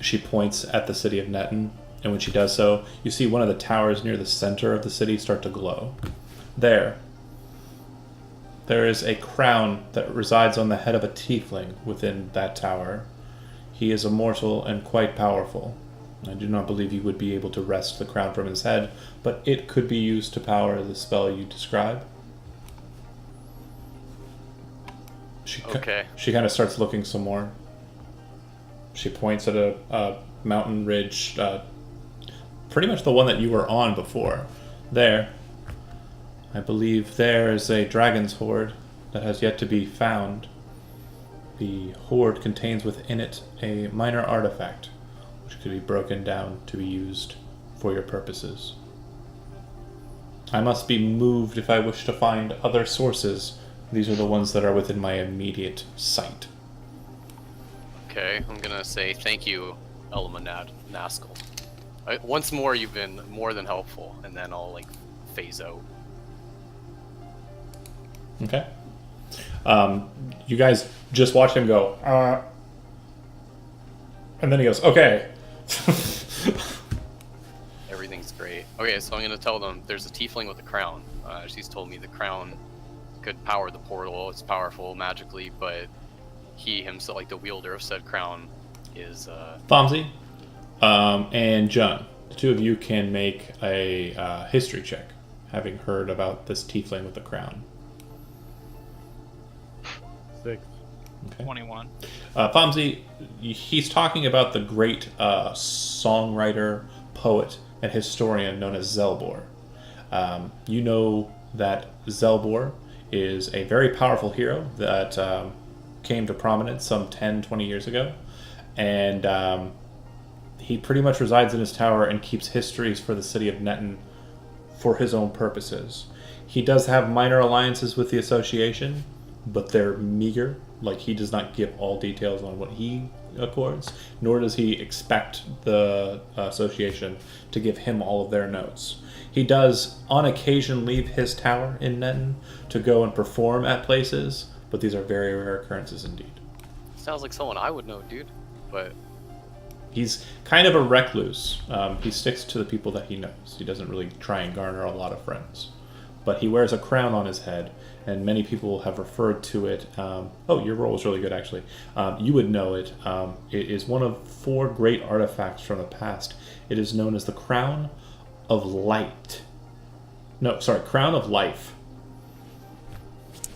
She points at the city of Netton, and when she does so, you see one of the towers near the center of the city start to glow. There is a crown that resides on the head of a tiefling within that tower. He is immortal and quite powerful. I do not believe you would be able to wrest the crown from his head, but it could be used to power the spell you describe. Okay. She kind of starts looking some more. She points at a mountain ridge, pretty much the one that you were on before. There. I believe there is a dragon's hoard that has yet to be found. The hoard contains within it a minor artifact, which could be broken down to be used for your purposes. I must be moved if I wish to find other sources. These are the ones that are within my immediate sight. Okay, I'm gonna say thank you, Eliminad Naskell. Once more, you've been more than helpful, and then I'll phase out. Okay. You guys just watch him go, and then he goes, okay. Everything's great. Okay, so I'm gonna tell them there's a tiefling with a crown. She's told me the crown could power the portal. It's powerful magically, but he himself, the wielder of said crown, is Fonzie and John, the two of you can make a history check, having heard about this tiefling with the crown. 6. Okay. 21. Fonzie, he's talking about the great songwriter, poet, and historian known as Zelbor. You know that Zelbor is a very powerful hero that came to prominence some 10, 20 years ago. And he pretty much resides in his tower and keeps histories for the city of Netton for his own purposes. He does have minor alliances with the association, but they're meager. He does not give all details on what he accords, nor does he expect the association to give him all of their notes. He does, on occasion, leave his tower in Netton to go and perform at places, but these are very rare occurrences indeed. sounds like someone I would know, dude. But He's kind of a recluse. He sticks to the people that he knows. He doesn't really try and garner a lot of friends. But he wears a crown on his head, and many people have referred to it. Your roll was really good, actually. You would know it. It is one of 4 great artifacts from the past. It is known as the Crown of Light. No, sorry, Crown of Life.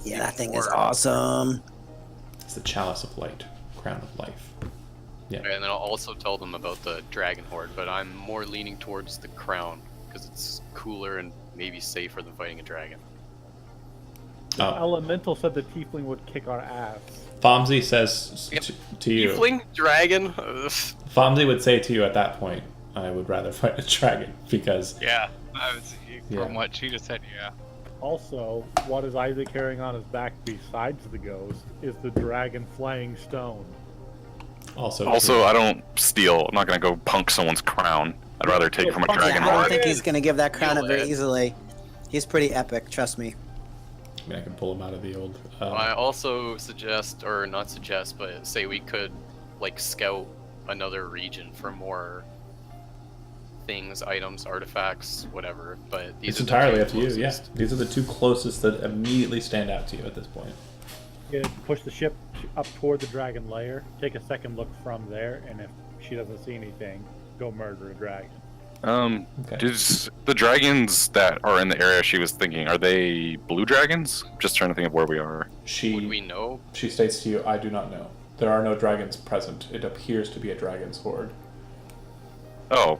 Yeah, that thing is awesome. It's the Chalice of Light. Crown of Life. Yeah. and then I'll also tell them about the dragon horde, but I'm more leaning towards the crown because it's cooler and maybe safer than fighting a dragon. Elemental said the tiefling would kick our ass. Fomsy says to you. Tiefling? Dragon? Fomsy would say to you at that point, I would rather fight a dragon because... Yeah, from Yeah. what she just said, yeah. Also, what is Isaac carrying on his back besides the ghost is the dragon flying stone. Also, I don't steal. I'm not gonna go punk someone's crown. I'd rather take from a dragon Yeah, I don't horde. think he's going to give that crown up very Steal it. easily. He's pretty epic, trust me. I mean, I can pull him out of the old... I also suggest, or not suggest, but say we could scout another region for more things, items, artifacts, whatever. But these it's are the entirely two up to you, yeah. closest. These are the 2 closest that immediately stand out to you at this point. push the ship up toward the dragon lair. Take a second look from there, and if she doesn't see anything, go murder a dragon. Okay. Does the dragons that are in the area she was thinking, are they blue dragons? Just trying to think of where we are. Would we know? She states to you, I do not know. There are no dragons present. It appears to be a dragon's horde. Oh,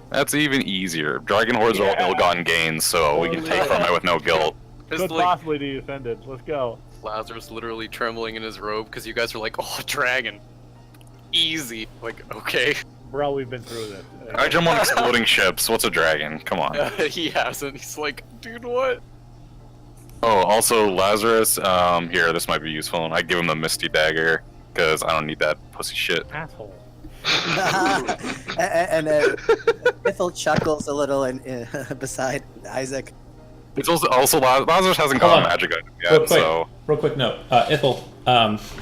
that's even easier. Dragon hordes are all ill-gotten gains, so we can take from it with no guilt. Just Could like possibly be offended. Let's go. Lazarus literally trembling in his robe because you guys are like, oh, a dragon. Easy. Like, okay. Bro, we've been through this. I jump on exploding ships. What's a dragon? Come on. He hasn't. He's like, dude, what? Oh, also Lazarus. Here, this might be useful. And I give him the Misty Dagger because I don't need that pussy shit. Asshole. and Ithel chuckles a little beside Isaac. It's also Lazarus hasn't Hold got on. a magic item yet, so Real quick note. Ithel,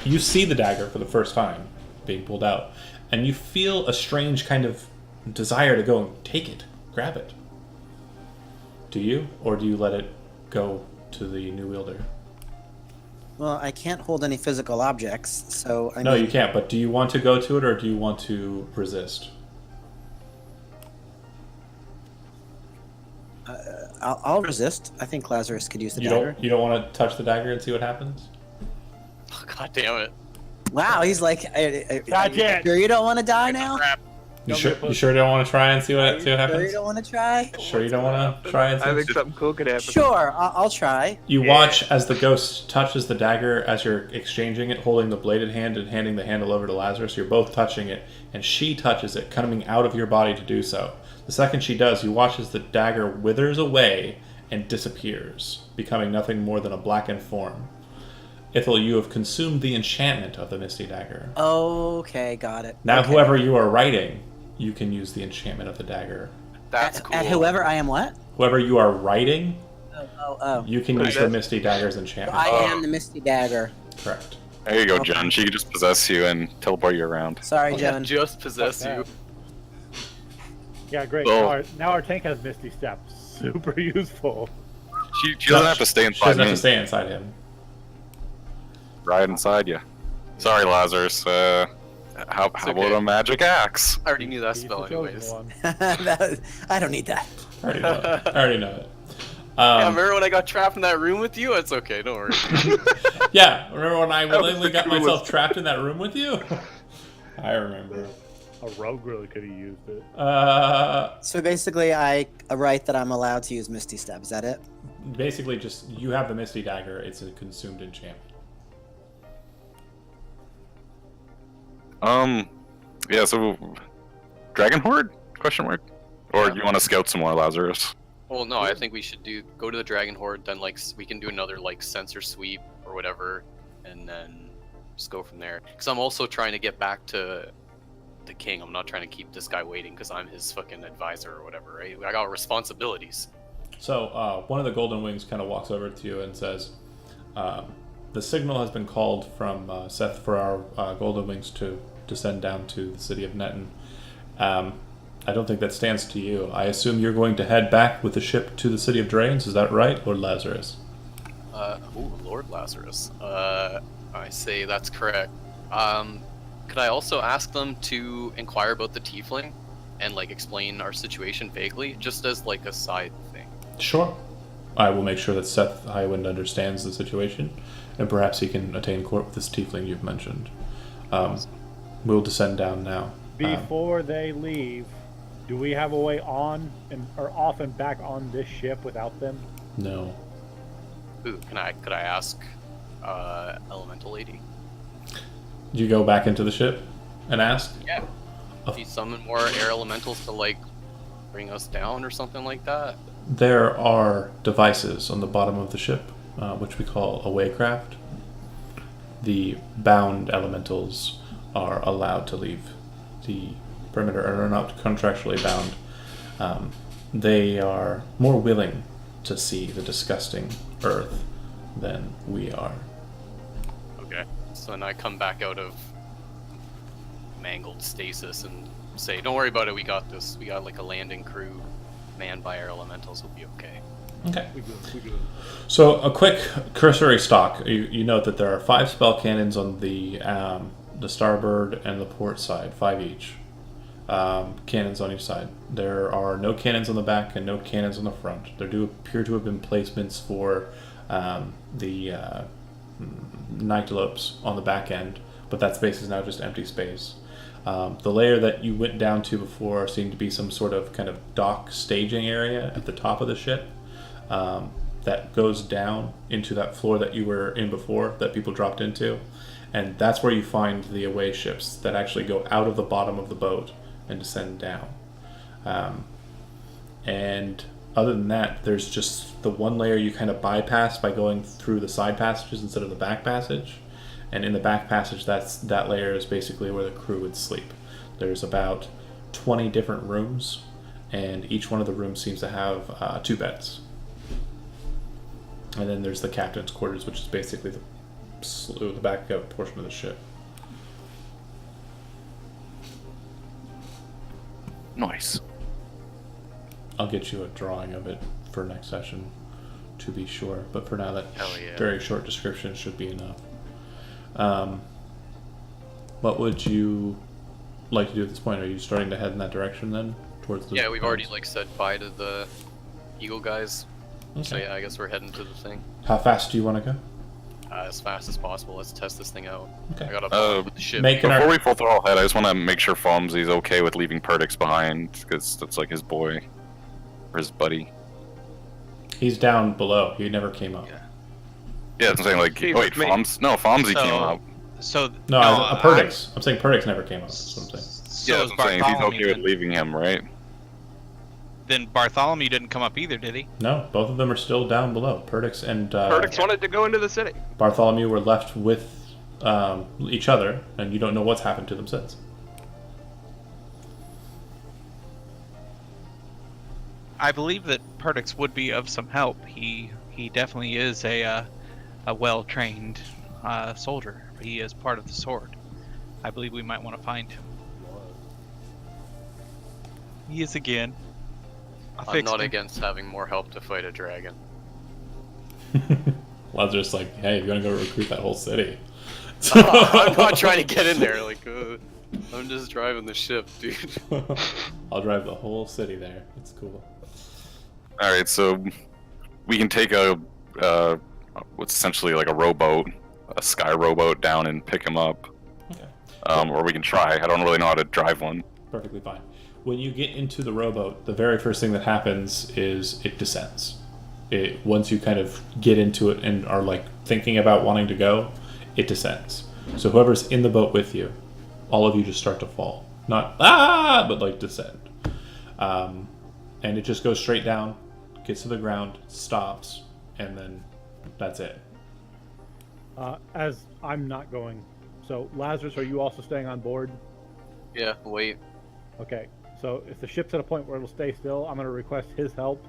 you see the dagger for the first time being pulled out, and you feel a strange kind of desire to go and take it, grab it. Do you? Or do you let it go to the new wielder? Well, I can't hold any physical objects, so I No, mean, you can't, but do you want to go to it, or do you want to resist? I'll resist. I think Lazarus could use the You dagger. don't want to touch the dagger and see what happens? Oh, God damn it. Wow, he's like, Not yet. sure you don't want to die now? Crap. You Don't sure? be a You pussy. sure don't want to try and see what Sure you happens? don't want to try? Sure you don't want to try and see? I think something cool could happen. Sure, I'll try. You watch as the ghost touches the dagger as you're exchanging it, holding the bladed hand and handing the handle over to Lazarus. You're both touching it, and she touches it, coming out of your body to do so. The second she does, you watch as the dagger withers away and disappears, becoming nothing more than a blackened form. Ithel, you have consumed the enchantment of the Misty Dagger. Okay, got it. Now, Okay. whoever you are writing, you can use the enchantment of the dagger. That's cool. At whoever I am what? Whoever you are writing, Oh. you can use the Misty Dagger's enchantment. I am the Misty Dagger. Correct. there you go, Okay. Jen. She can just possess you and teleport you around. Sorry, Yeah, Joan. just possess Fuck you. Yeah, great. Oh. Now our tank has Misty Step. Super useful. She doesn't have to stay She inside doesn't have me. to stay inside him. Right inside you. Sorry, Lazarus. How about okay. a magic axe? I already knew that He's spell the chosen anyways. one. I don't need that. I already know it. I already know it. Yeah, remember when I got trapped in that room with you? It's okay, don't worry. Yeah, remember when I was willingly the got myself coolest. trapped in that room with you? I remember. A rogue really could have used it. So basically, I write that I'm allowed to use Misty Step. Is that it? Basically, just you have the Misty Dagger. It's a consumed enchantment. Yeah. So, Dragon Horde? Question mark. Or you want to scout some more, Lazarus? Well, no, I think we should go to the Dragon Horde, then we can do another sensor sweep or whatever, and then just go from there. Because I'm also trying to get back to the king. I'm not trying to keep this guy waiting because I'm his fucking advisor or whatever, right? I got responsibilities. So one of the Golden Wings kind of walks over to you and says, "The signal has been called from Seth for our Golden Wings to descend down to the city of Netton. I don't think that stands to you. I assume you're going to head back with the ship to the city of Drains. Is that right, Lord Lazarus?" Lord Lazarus. I say that's correct. Could I also ask them to inquire about the tiefling and explain our situation vaguely, just as a side thing? Sure. I will make sure that Seth Highwind understands the situation, and perhaps he can attain court with this tiefling you've mentioned. We'll descend down now. Before they leave, do we have a way on or off and back on this ship without them? No. Ooh, could I ask Elemental Lady? Do you go back into the ship and ask? Yeah. Oh. If you summon more air elementals to bring us down or something like that. There are devices on the bottom of the ship, which we call a waycraft. The bound elementals are allowed to leave the perimeter and are not contractually bound. They are more willing to see the disgusting earth than we are. Okay. So then I come back out of mangled stasis and say, "Don't worry about it. We got this. We got a landing crew manned by air elementals. We'll be okay." Okay. We good. So a quick cursory stock. You note that there are 5 spell cannons on the starboard and the port side, 5 each. Cannons on each side. There are no cannons on the back and no cannons on the front. There do appear to have been placements for the Nyctalopes on the back end, but that space is now just empty space. The layer that you went down to before seemed to be some sort of kind of dock staging area at the top of the ship that goes down into that floor that you were in before, that people dropped into. And that's where you find the away ships that actually go out of the bottom of the boat and descend down. And other than that, there's just the one layer you kind of bypass by going through the side passages instead of the back passage. And in the back passage, that layer is basically where the crew would sleep. There's about 20 different rooms, and each one of the rooms seems to have 2 beds. And then there's the captain's quarters, which is basically the back portion of the ship. Nice. I'll get you a drawing of it for next session, to be sure. But for now, that Hell yeah. very short description should be enough. What would you like to do at this point? Are you starting to head in that direction then, towards the? Yeah, we've already said bye to the Eagle guys. Okay. So yeah, I guess we're heading to the thing How fast do you want to go? as fast as possible. Let's test this thing out. Okay. I gotta follow with the ship. Before we full throttle ahead, I just want to make sure Fomsy's okay with leaving Perdix behind, because that's like his boy, or his buddy. He's down below. He never came up. Yeah. Yeah, I'm saying like, He's wait, with me. Fomsy came up. So No, Perdix. I'm saying Perdix never came up. That's what I'm saying. So Yeah, is that's what I'm saying. He's Bartholomew. okay with leaving him, right? Then Bartholomew didn't come up either, did he? No, both of them are still down below. Perdix and Perdix wanted to go into the city. Bartholomew were left with each other, and you don't know what's happened to them since. I believe that Perdix would be of some help. He definitely is a well-trained soldier. He is part of the sword. I believe we might want to find him. He is again. I'm not against having more help to fight a dragon. Lazarus like, hey, you're gonna go recruit that whole city. I'm not trying to get in there. Like, I'm just driving the ship, dude. I'll drive the whole city there. It's cool. All right, so we can take what's essentially like a rowboat, a sky rowboat down and pick him up. Okay. Or we can try. I don't really know how to drive one. Perfectly fine. When you get into the rowboat, the very first thing that happens is it descends. Once you kind of get into it and are like thinking about wanting to go, it descends. So whoever's in the boat with you, all of you just start to fall. Not but like descend. And it just goes straight down, gets to the ground, stops, and then that's it. As I'm not going, so Lazarus, are you also staying on board? Yeah, wait. Okay, so if the ship's at a point where it'll stay still, I'm going to request his help.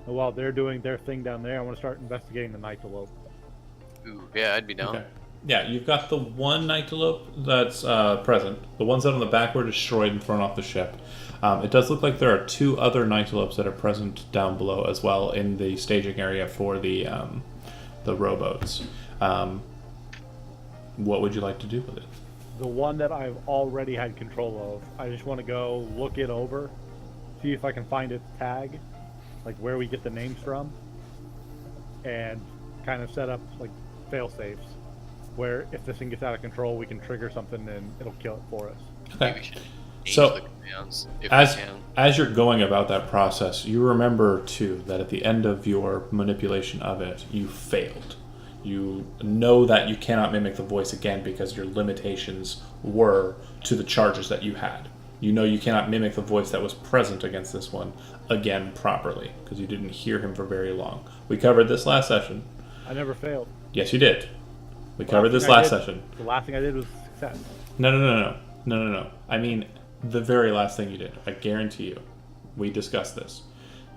And while they're doing their thing down there, I want to start investigating the Nyctalope. Ooh, yeah, I'd be down. Okay. Yeah, you've got the one Nyctalope that's present. The ones out on the back were destroyed and thrown off the ship. It does look like there are 2 other Nyctalopes that are present down below as well in the staging area for the rowboats. What would you like to do with it? The one that I've already had control of, I just want to go look it over, see if I can find its tag, like where we get the names from, and kind of set up like fail safes, where if this thing gets out of control, we can trigger something and it'll kill it for us. Maybe Okay. we should change So, the commands if As we can. as you're going about that process, you remember too that at the end of your manipulation of it, you failed. You know that you cannot mimic the voice again because your limitations were to the charges that you had. You know you cannot mimic the voice that was present against this one again properly because you didn't hear him for very long. We covered this last session. I never failed. Yes, you did. We covered this thing I last did- session. The last thing I did was success. No. I mean, the very last thing you did. I guarantee you. We discussed this.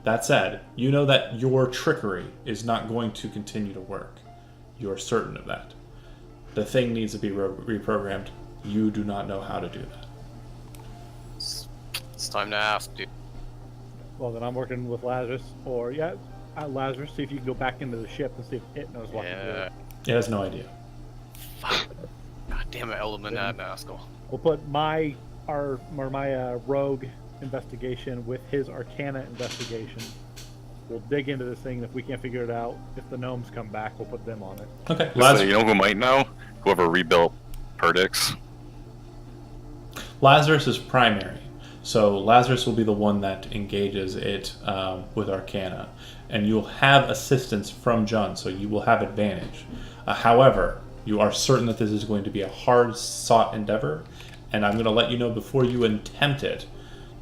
That said, you know that your trickery is not going to continue to work. You're certain of that. The thing needs to be reprogrammed. You do not know how to do that. It's time to ask, dude. Well, then I'm working with Lazarus, or yeah, Lazarus, see if you can go back into the ship and see if it knows what to Yeah. It has no idea. God damn it, Element Nascal. do. We'll put my rogue investigation with his Arcana investigation. We'll dig into this thing, and if we can't figure it out, if the gnomes come back, we'll put them on it. Okay. So you know who might know? Whoever rebuilt Perdix. Lazarus is primary. So Lazarus will be the one that engages it with Arcana. And you'll have assistance from John, so you will have advantage. However, you are certain that this is going to be a hard-sought endeavor, and I'm going to let you know before you attempt it,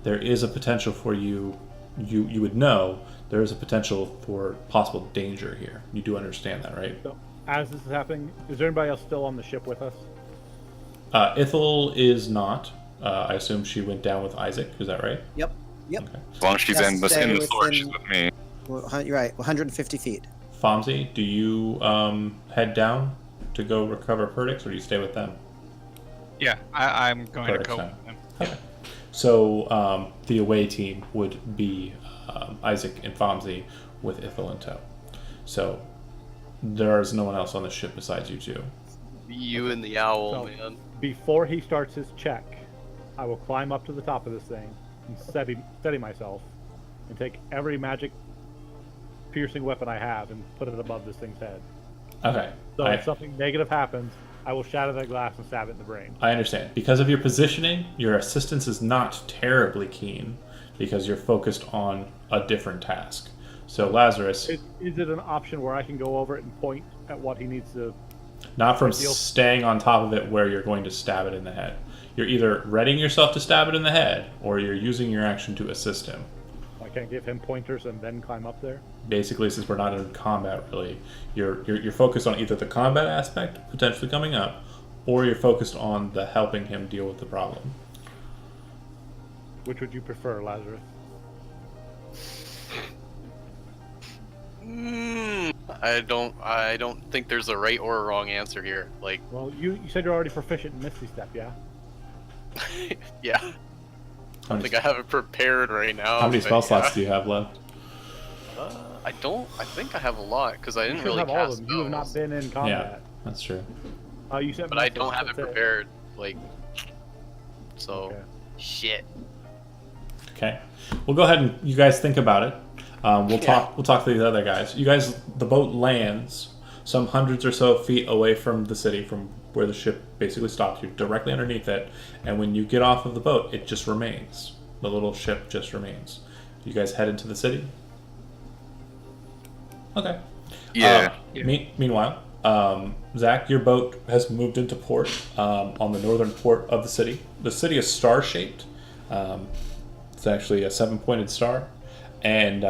there is a potential for you would know, there is a potential for possible danger here. You do understand that, right? So, as this is happening, is there anybody else still on the ship with us? Ithel is not. I assume she went down with Isaac. Is that right? Yep. Okay. As long as she's Just in the stay store, she's within- with me. Well, you're right. 150 feet. Fomsy, do you head down to go recover Perdix, or do you stay with them? Yeah, I'm going to Perdix go. now. Okay. So the away team would be Isaac and Fomsy with Ithel in tow. So there is no one else on the ship besides you two. You and the owl, So- man. Before he starts his check, I will climb up to the top of this thing and steady myself and take every magic piercing weapon I have and put it above this thing's head. Okay. So if something negative happens, I will shatter that glass and stab it in the brain. I understand. Because of your positioning, your assistance is not terribly keen because you're focused on a different task. So Lazarus, Is it an option where I can go over it and point at what he needs to... not from Ideal. staying on top of it where you're going to stab it in the head. You're either readying yourself to stab it in the head, or you're using your action to assist him. I can't give him pointers and then climb up there? Basically, since we're not in combat, really, you're focused on either the combat aspect potentially coming up, or you're focused on the helping him deal with the problem. Which would you prefer, Lazarus? I don't think there's a right or a wrong answer here. Like, Well, you said you're already proficient in Misty Step, yeah? yeah. I How don't many, think I have it prepared right now. how many but spell slots yeah. do you have left? I don't. I think I have a lot because I You didn't should really have all of cast them. You have not spells. been in Yeah, combat. that's true. You said But I Misty don't Step, have it that's prepared. Like, so Okay. shit. Okay, we'll go ahead and you guys think about it. We'll Yeah. talk. We'll talk to these other guys. You guys, the boat lands some hundreds or so feet away from the city, from where the ship basically stopped you, directly underneath it. And when you get off of the boat, it just remains. The little ship just remains. You guys head into the city. Okay. Yeah. Meanwhile, Zach, your boat has moved into port on the northern port of the city. The city is star-shaped. It's actually a 7-pointed star. And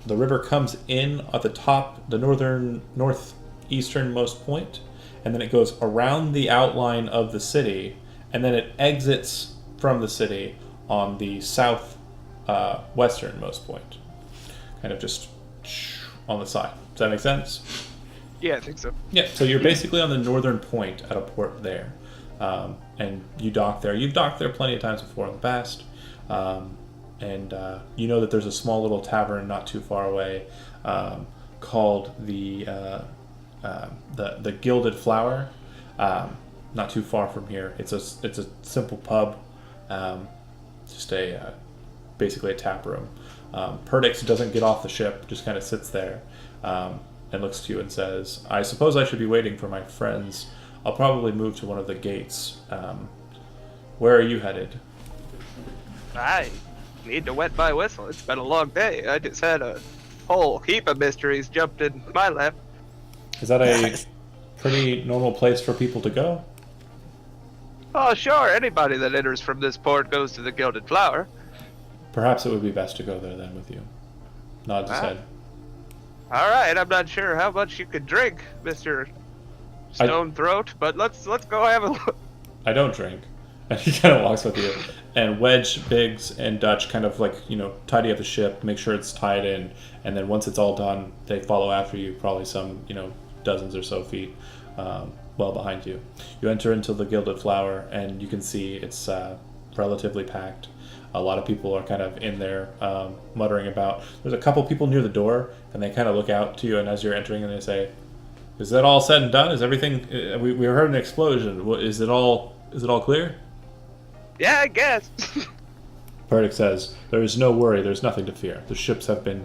the river comes in at the top, the northeasternmost point, and then it goes around the outline of the city, and then it exits from the city on the westernmost point. Kind of just on the side. Does that make sense? Yeah, I think so. Yeah, so you're basically on the northern point at a port there. And you dock there. You've docked there plenty of times before in the past. And you know that there's a small little tavern not too far away called the Gilded Flower. Not too far from here. It's a simple pub, just basically a tap room. Perdix doesn't get off the ship, just kind of sits there and looks to you and says, "I suppose I should be waiting for my friends. I'll probably move to one of the gates. Where are you headed?" I need to wet my whistle. It's been a long day. I just had a whole heap of mysteries jumped in my lap. Is that a pretty normal place for people to go? Oh, sure. Anybody that enters from this port goes to the Gilded Flower. Perhaps it would be best to go there then with you. Nods his Ah. head. All right. I'm not sure how much you could drink, Mr. Stone Throat, but let's go have a look. I don't drink. And he kind of walks with you. And Wedge, Biggs, and Dutch kind of tidy up the ship, make sure it's tied in, and then once it's all done, they follow after you, probably some, dozens or so feet well behind you. You enter into the Gilded Flower, and you can see it's relatively packed. A lot of people are kind of in there muttering about. There's a couple people near the door, and they kind of look out to you, and as you're entering, and they say, "Is that all said and done? Is everything? We heard an explosion. Is it all clear?" Yeah, I guess. Purdick says, "There is no worry. There's nothing to fear. The ships have been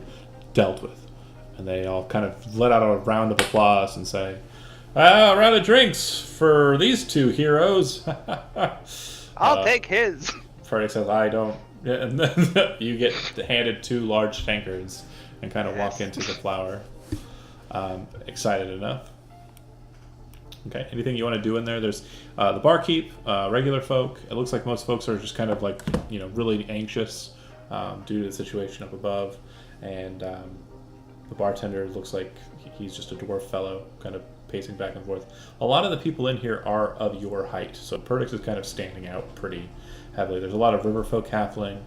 dealt with." And they all kind of let out a round of applause and say, "A round of drinks for these two heroes." I'll take his. Purdick says, "I don't." And then you get handed 2 large tankards and kind of walk into the flower. Excited enough. Okay, anything you want to do in there? There's the barkeep, regular folk. It looks like most folks are just kind of like, really anxious due to the situation up above. And the bartender looks like he's just a dwarf fellow, kind of pacing back and forth. A lot of the people in here are of your height, so Perdix is kind of standing out pretty heavily. There's a lot of river folk halfling,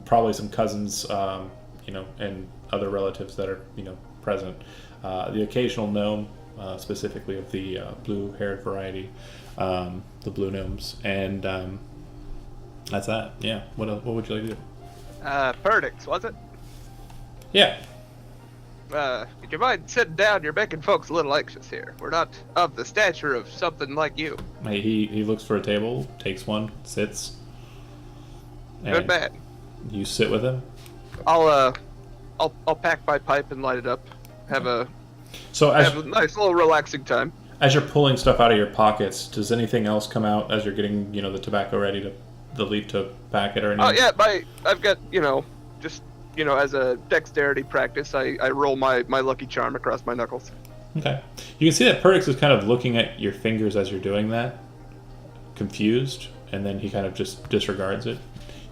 probably some cousins, and other relatives that are, present. The occasional gnome, specifically of the blue-haired variety, the blue gnomes, and that's that. Yeah. What would you like to do? Perdix, was it? Yeah. Would you mind sitting down? You're making folks a little anxious here. We're not of the stature of something like you. He looks for a table, takes one, sits. Good man. You sit with him. I'll pack my pipe and light it up. Have a nice little relaxing time. As you're pulling stuff out of your pockets, does anything else come out as you're getting, the tobacco ready to the leaf to pack it or anything? Oh yeah, I've got just as a dexterity practice, I roll my lucky charm across my knuckles. Okay. You can see that Perdix is kind of looking at your fingers as you're doing that, confused, and then he kind of just disregards it.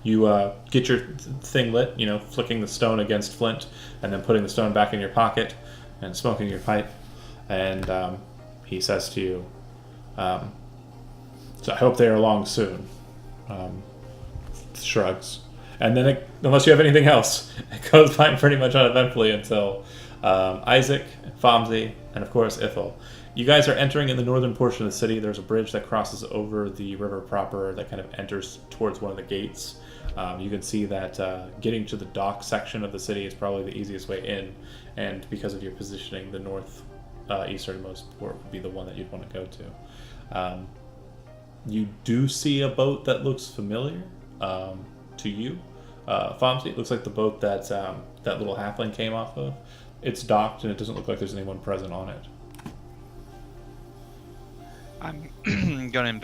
You get your thing lit, flicking the stone against flint, and then putting the stone back in your pocket and smoking your pipe. And he says to you, "So I hope they are along soon." Shrugs. And then, unless you have anything else, it goes by pretty much uneventfully until Isaac, Fomsey, and of course Ithel. You guys are entering in the northern portion of the city. There's a bridge that crosses over the river proper that kind of enters towards one of the gates. You can see that getting to the dock section of the city is probably the easiest way in, and because of your positioning, the north easternmost port would be the one that you'd want to go to. You do see a boat that looks familiar to you. Fomsey, it looks like the boat that that little halfling came off of. It's docked, and it doesn't look like there's anyone present on it. I'm gonna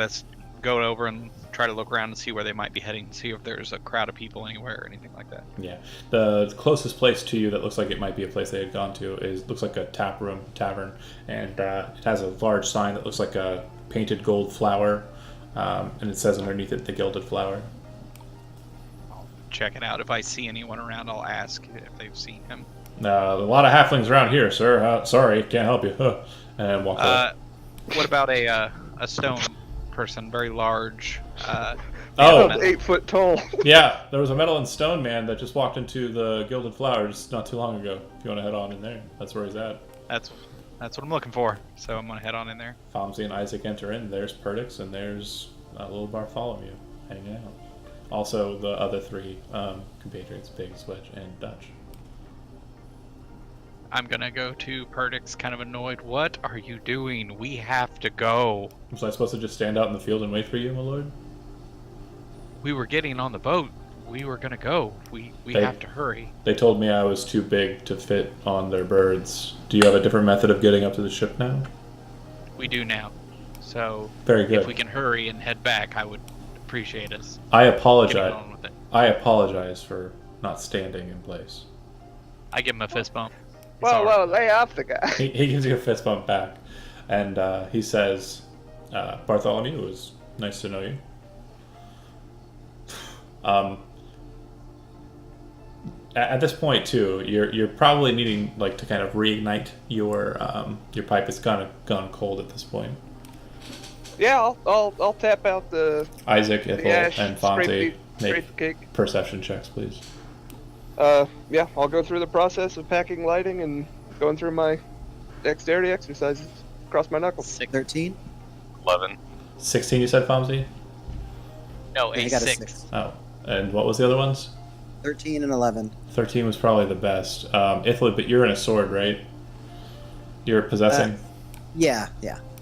go over and try to look around and see where they might be heading, see if there's a crowd of people anywhere or anything like that. Yeah, the closest place to you that looks like it might be a place they had gone to looks like a tavern, and it has a large sign that looks like a painted gold flower, and it says underneath it, "The Gilded Flower." I'll check it out. If I see anyone around, I'll ask if they've seen him. A lot of halflings around here, sir. Sorry, can't help you. And walk away. What about a stone person, very large? Oh, 8 foot tall. Yeah, there was a metal and stone man that just walked into the Gilded Flowers not too long ago. If you want to head on in there, that's where he's at. That's what I'm looking for. So I'm gonna head on in there. Fomsey and Isaac enter in. There's Perdix, and there's little Bartholomew hanging out. Also, the other 3 compatriots, Biggs, Wedge, and Dutch. I'm gonna go to Perdix, kind of annoyed. What are you doing? We have to go. Was I supposed to just stand out in the field and wait for you, my lord? We were getting on the boat. We were gonna go. We have to hurry. They told me I was too big to fit on their birds. Do you have a different method of getting up to the ship now? We do now. So Very good. if we can hurry and head back, I would appreciate us. I apologize. getting on with it. I apologize for not standing in place. I give him a fist bump. Whoa, lay off the guy. He gives you a fist bump back, and he says, "Bartholomew, it was nice to know you." At this point, too, you're probably needing to kind of reignite your pipe. It's kind of gone cold at this point. Yeah, I'll tap out the Isaac, the Ithel, ash, and Fonzie, scrape the cake. perception checks, please. Yeah, I'll go through the process of packing, lighting, and going through my dexterity exercises. Cross my knuckles. 13. 11. 16, you said, Fonzie? No, Yeah, a he got a 6. 6. Oh, And what was the other ones? 13 and 11. 13 was probably the best. Ithla, but you're in a sword, right? You're possessing? Yeah.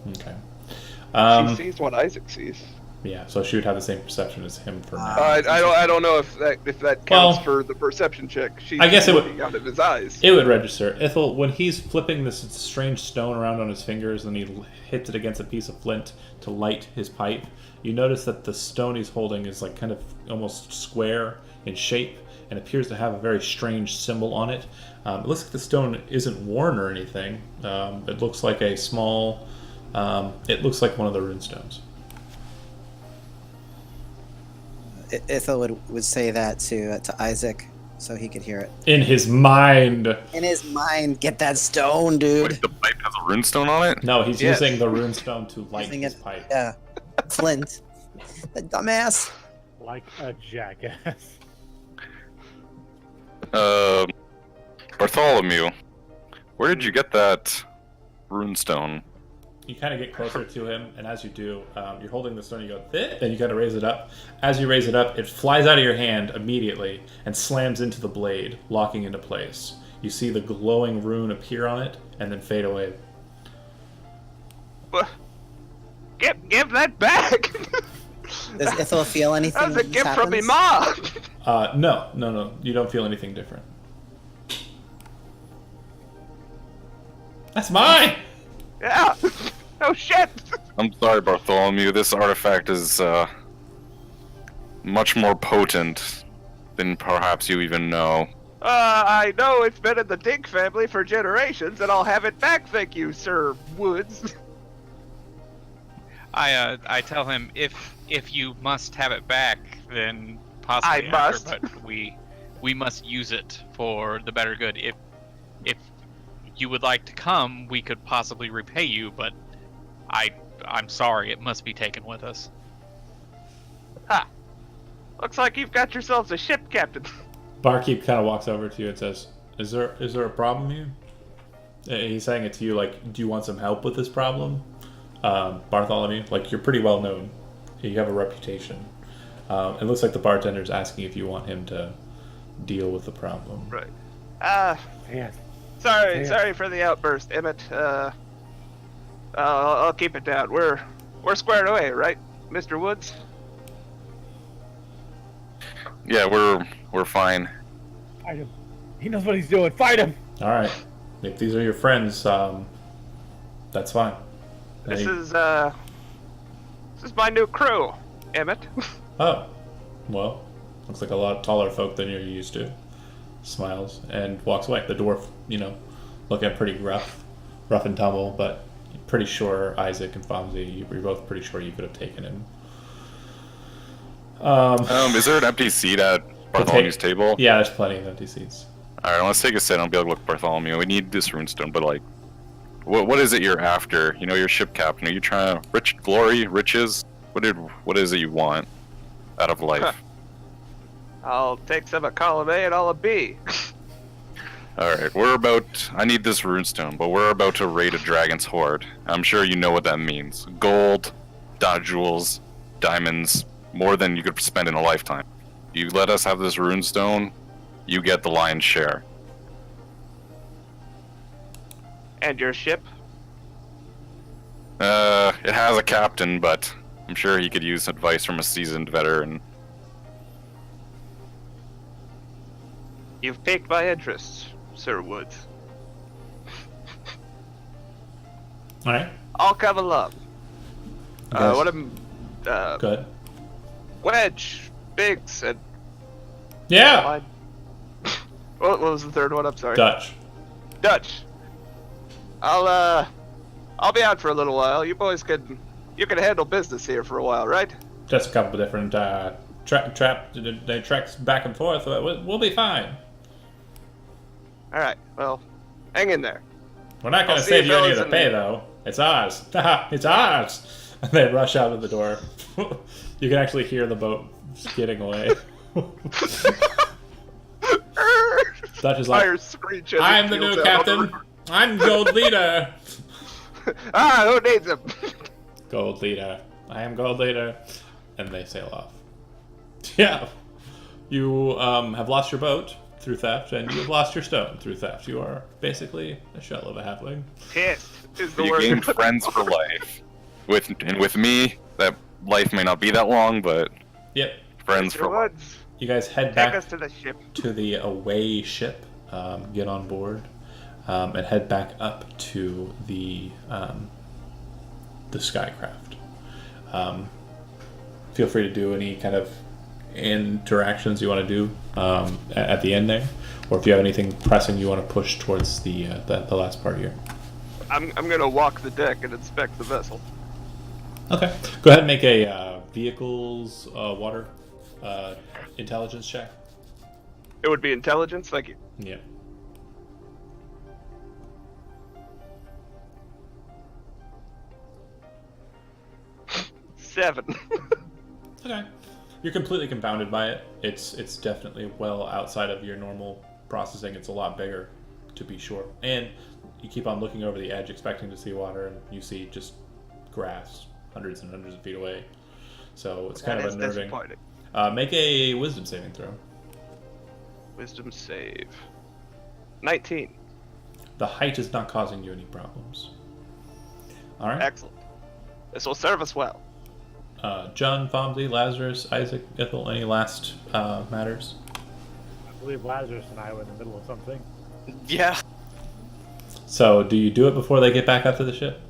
Okay. She sees what Isaac sees. Yeah, so she would have the same perception as him for now. I don't know if that counts for the perception check. She's I guess it would. looking out of his eyes. It would register. Ithel, when he's flipping this strange stone around on his fingers and he hits it against a piece of flint to light his pipe, you notice that the stone he's holding is like kind of almost square in shape and appears to have a very strange symbol on it. It looks like the stone isn't worn or anything. It looks like a small... it looks like one of the rune stones. Ithel would say that to Isaac so he could hear it. In his mind. In his mind, get that stone, dude. Wait, the pipe has a runestone on it? No, he's Yes. using the rune stone to light Using his it- pipe. Yeah. Flint. The dumbass. Like a jackass. Bartholomew, where did you get that runestone? You kind of get closer to him, and as you do, you're holding the stone, you go, "Th-" and you kind of raise it up. As you raise it up, it flies out of your hand immediately and slams into the blade, locking into place. You see the glowing rune appear on it, and then fade away. Give that back! Does Ithel feel anything? That was a when this gift from me, happens? Ma! No. You don't feel anything different. That's mine! Yeah! Oh shit! I'm sorry, Bartholomew. This artifact is much more potent than perhaps you even know. I know it's been in the Dink family for generations, and I'll have it back, thank you, Sir Woods. I tell him if you must have it back, then possibly I after, must. but we must use it for the better good. If you would like to come, we could possibly repay you, but I'm sorry, it must be taken with us. Ha! Looks like you've got yourselves a ship, Captain. Barkeep kind of walks over to you and says, is there a problem here? He's saying it to you like, do you want some help with this problem? Bartholomew, like, you're pretty well known. You have a reputation. It looks like the bartender's asking if you want him to deal with the problem. Right. Yeah. Sorry for the outburst, Emmett. I'll keep it down. We're squared away, right, Mr. Woods? Yeah, we're fine. Fight him. He knows what he's doing. Fight him. All right. If these are your friends, that's fine. This is my new crew, Emmett. Oh, well, looks like a lot taller folk than you're used to. Smiles and walks away. The dwarf, looking pretty rough and tumble, but pretty sure Isaac and Fonzie, you're both pretty sure you could have taken him. Is there an empty seat at Bartholomew's table? Yeah, there's plenty of empty seats. Alright, let's take a sit and be like, look, Bartholomew, we need this runestone, but like, what is it you're after? You're ship captain. Are you trying to glory, riches? What is it you want out of life? I'll take some of column A and all of B. Alright, I need this runestone, but we're about to raid a dragon's hoard. I'm sure you know what that means. Gold, jewels, diamonds, more than you could spend in a lifetime. You let us have this runestone, you get the lion's share. And your ship? It has a captain, but I'm sure he could use advice from a seasoned veteran. You've piqued my interest, Sir Woods. All right. I'll come along. Guys. What am Good. Wedge, Biggs, and Yeah. what was the third one? I'm sorry. Dutch. Dutch. I'll be out for a little while. You boys can handle business here for a while, right? Just a couple of different treks back and forth. We'll be fine. All right. Well, hang in there. We're not going I'll to see save you you any of fellas the in- pay, though. It's ours. It's ours. And they rush out of the door. You can actually hear the boat skidding away. Dutch is like, Fire screech as it I'm the peels new out on the captain. river. I'm gold leader. Who needs him? Gold leader. I am gold leader. And they sail off. Yeah. You have lost your boat through theft, and you have lost your stone through theft. You are basically a shell of a halfling. Pissed is the You word. gained friends for life. With me, that life may not be that long, but Yep. friends for life. Woods. You guys head Take back us to the ship. to the away ship, get on board, and head back up to the skycraft. Feel free to do any kind of interactions you want to do at the end there, or if you have anything pressing you want to push towards the last part here. I'm gonna walk the deck and inspect the vessel. Okay, go ahead and make a vehicles water intelligence check. It would be intelligence, thank you. Yeah. Seven. Okay. You're completely confounded by it. It's definitely well outside of your normal processing. It's a lot bigger, to be sure. And you keep on looking over the edge, expecting to see water, and you see just grass hundreds and hundreds of feet away. So it's kind That of is unnerving. disappointing. Make a wisdom saving throw. Wisdom save. 19. The height is not causing you any problems. All right. Excellent. This will serve us well. John, Fomsey, Lazarus, Isaac, Ethel, any last matters? I believe Lazarus and I were in the middle of something. Yeah. So, do you do it before they get back up to the ship?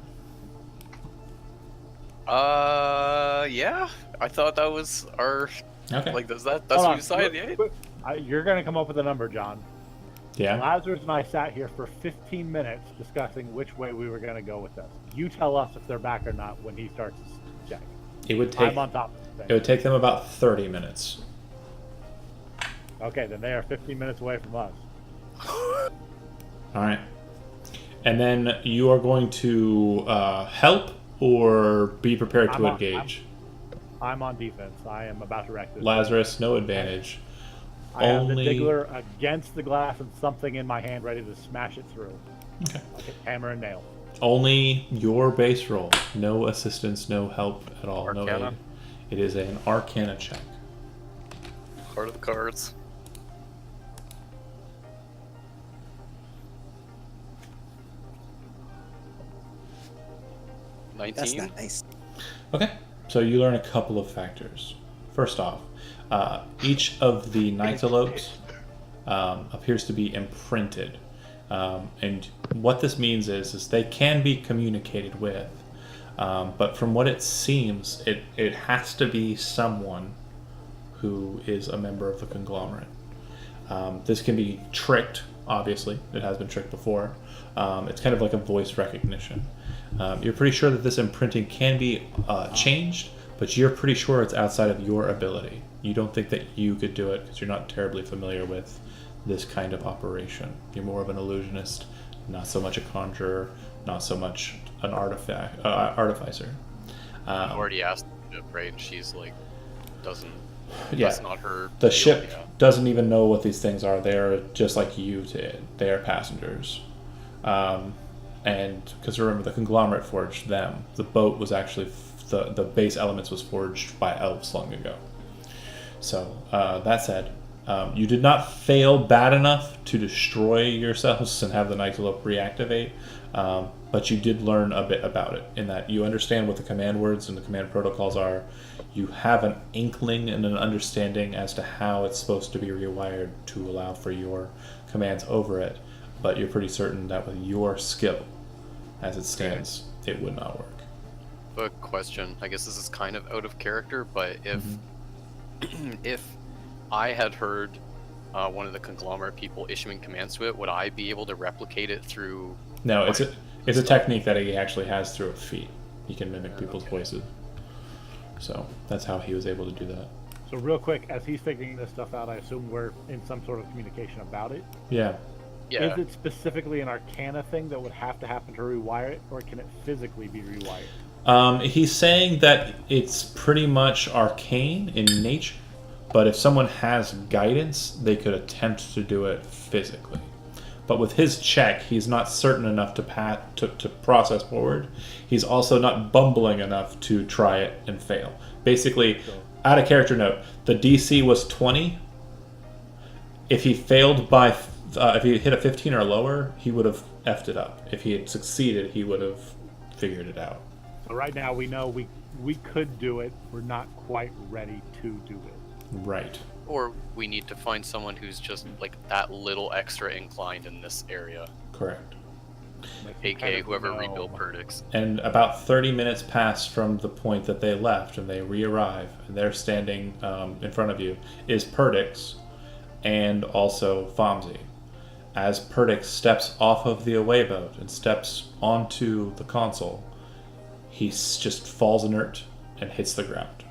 Yeah. I thought that was our. Okay. Like, that's what Hold you on. decided, yeah? You're going to come up with a number, John. Yeah. Lazarus and I sat here for 15 minutes discussing which way we were going to go with this. You tell us if they're back or not when he starts his check. It would take. I'm on top of It the would take them about 30 minutes. Okay, then they are 15 minutes away from us. All right. And then you are going to help or be prepared to engage. I'm on defense. I am about to wreck this. Lazarus, no advantage. I have the only- diggler against the glass and something in my hand ready to smash it through. Okay. Like a hammer and nail. Only your base roll. No assistance, no help at all. No Arcana? aid. It is an Arcana check. Part of the cards. That's 19. nice. Okay. So you learn a couple of factors. First off, each of the Nyctalopes appears to be imprinted. And what this means is they can be communicated with. But from what it seems, it has to be someone who is a member of the conglomerate. This can be tricked, obviously. It has been tricked before. It's kind of like a voice recognition. You're pretty sure that this imprinting can be changed, but you're pretty sure it's outside of your ability. You don't think that you could do it because you're not terribly familiar with this kind of operation. You're more of an illusionist, not so much a conjurer, not so much an artificer. I already asked the ship, right? And she's like, doesn't. Yeah. That's not her. The deal, ship yeah. doesn't even know what these things are. They're just like you did. They are passengers. And because remember, the conglomerate forged them. The boat was actually, the base elements was forged by elves long ago. So, that said, you did not fail bad enough to destroy yourselves and have the Nyctalope reactivate, but you did learn a bit about it, in that you understand what the command words and the command protocols are. You have an inkling and an understanding as to how it's supposed to be rewired to allow for your commands over it, but you're pretty certain that with your skill, as it stands, it would not work. A question. I guess this is kind of out of character, but if if I had heard one of the conglomerate people issuing commands to it, would I be able to replicate it through? No, it's a technique that he actually has through a feat. He can mimic people's voices. So that's how he was able to do that. So real quick, as he's figuring this stuff out, I assume we're in some sort of communication about it. Yeah. Yeah. Is it specifically an Arcana thing that would have to happen to rewire it, or can it physically be rewired? He's saying that it's pretty much arcane in nature, but if someone has guidance, they could attempt to do it physically. But with his check, he's not certain enough to process forward. He's also not bumbling enough to try it and fail. Basically, add a character note. The DC was 20, If he failed by, if he hit a 15 or lower, he would have effed it up. If he had succeeded, he would have figured it out. So right now we know we could do it. We're not quite ready to do it. Right. Or we need to find someone who's just like that little extra inclined in this area. Correct. Unless we AKA kind of whoever know. rebuilt Perdix. And about 30 minutes pass from the point that they left, and they re-arrive, and they're standing in front of you, is Perdix and also Fomsy. As Perdix steps off of the away boat and steps onto the console, he just falls inert and hits the ground.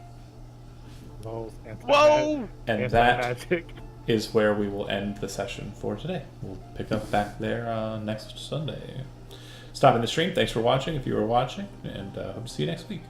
Whoa! And that is where we will end the session for today. We'll pick up back there next Sunday. Stopping the stream. Thanks for watching if you were watching, and hope to see you next week.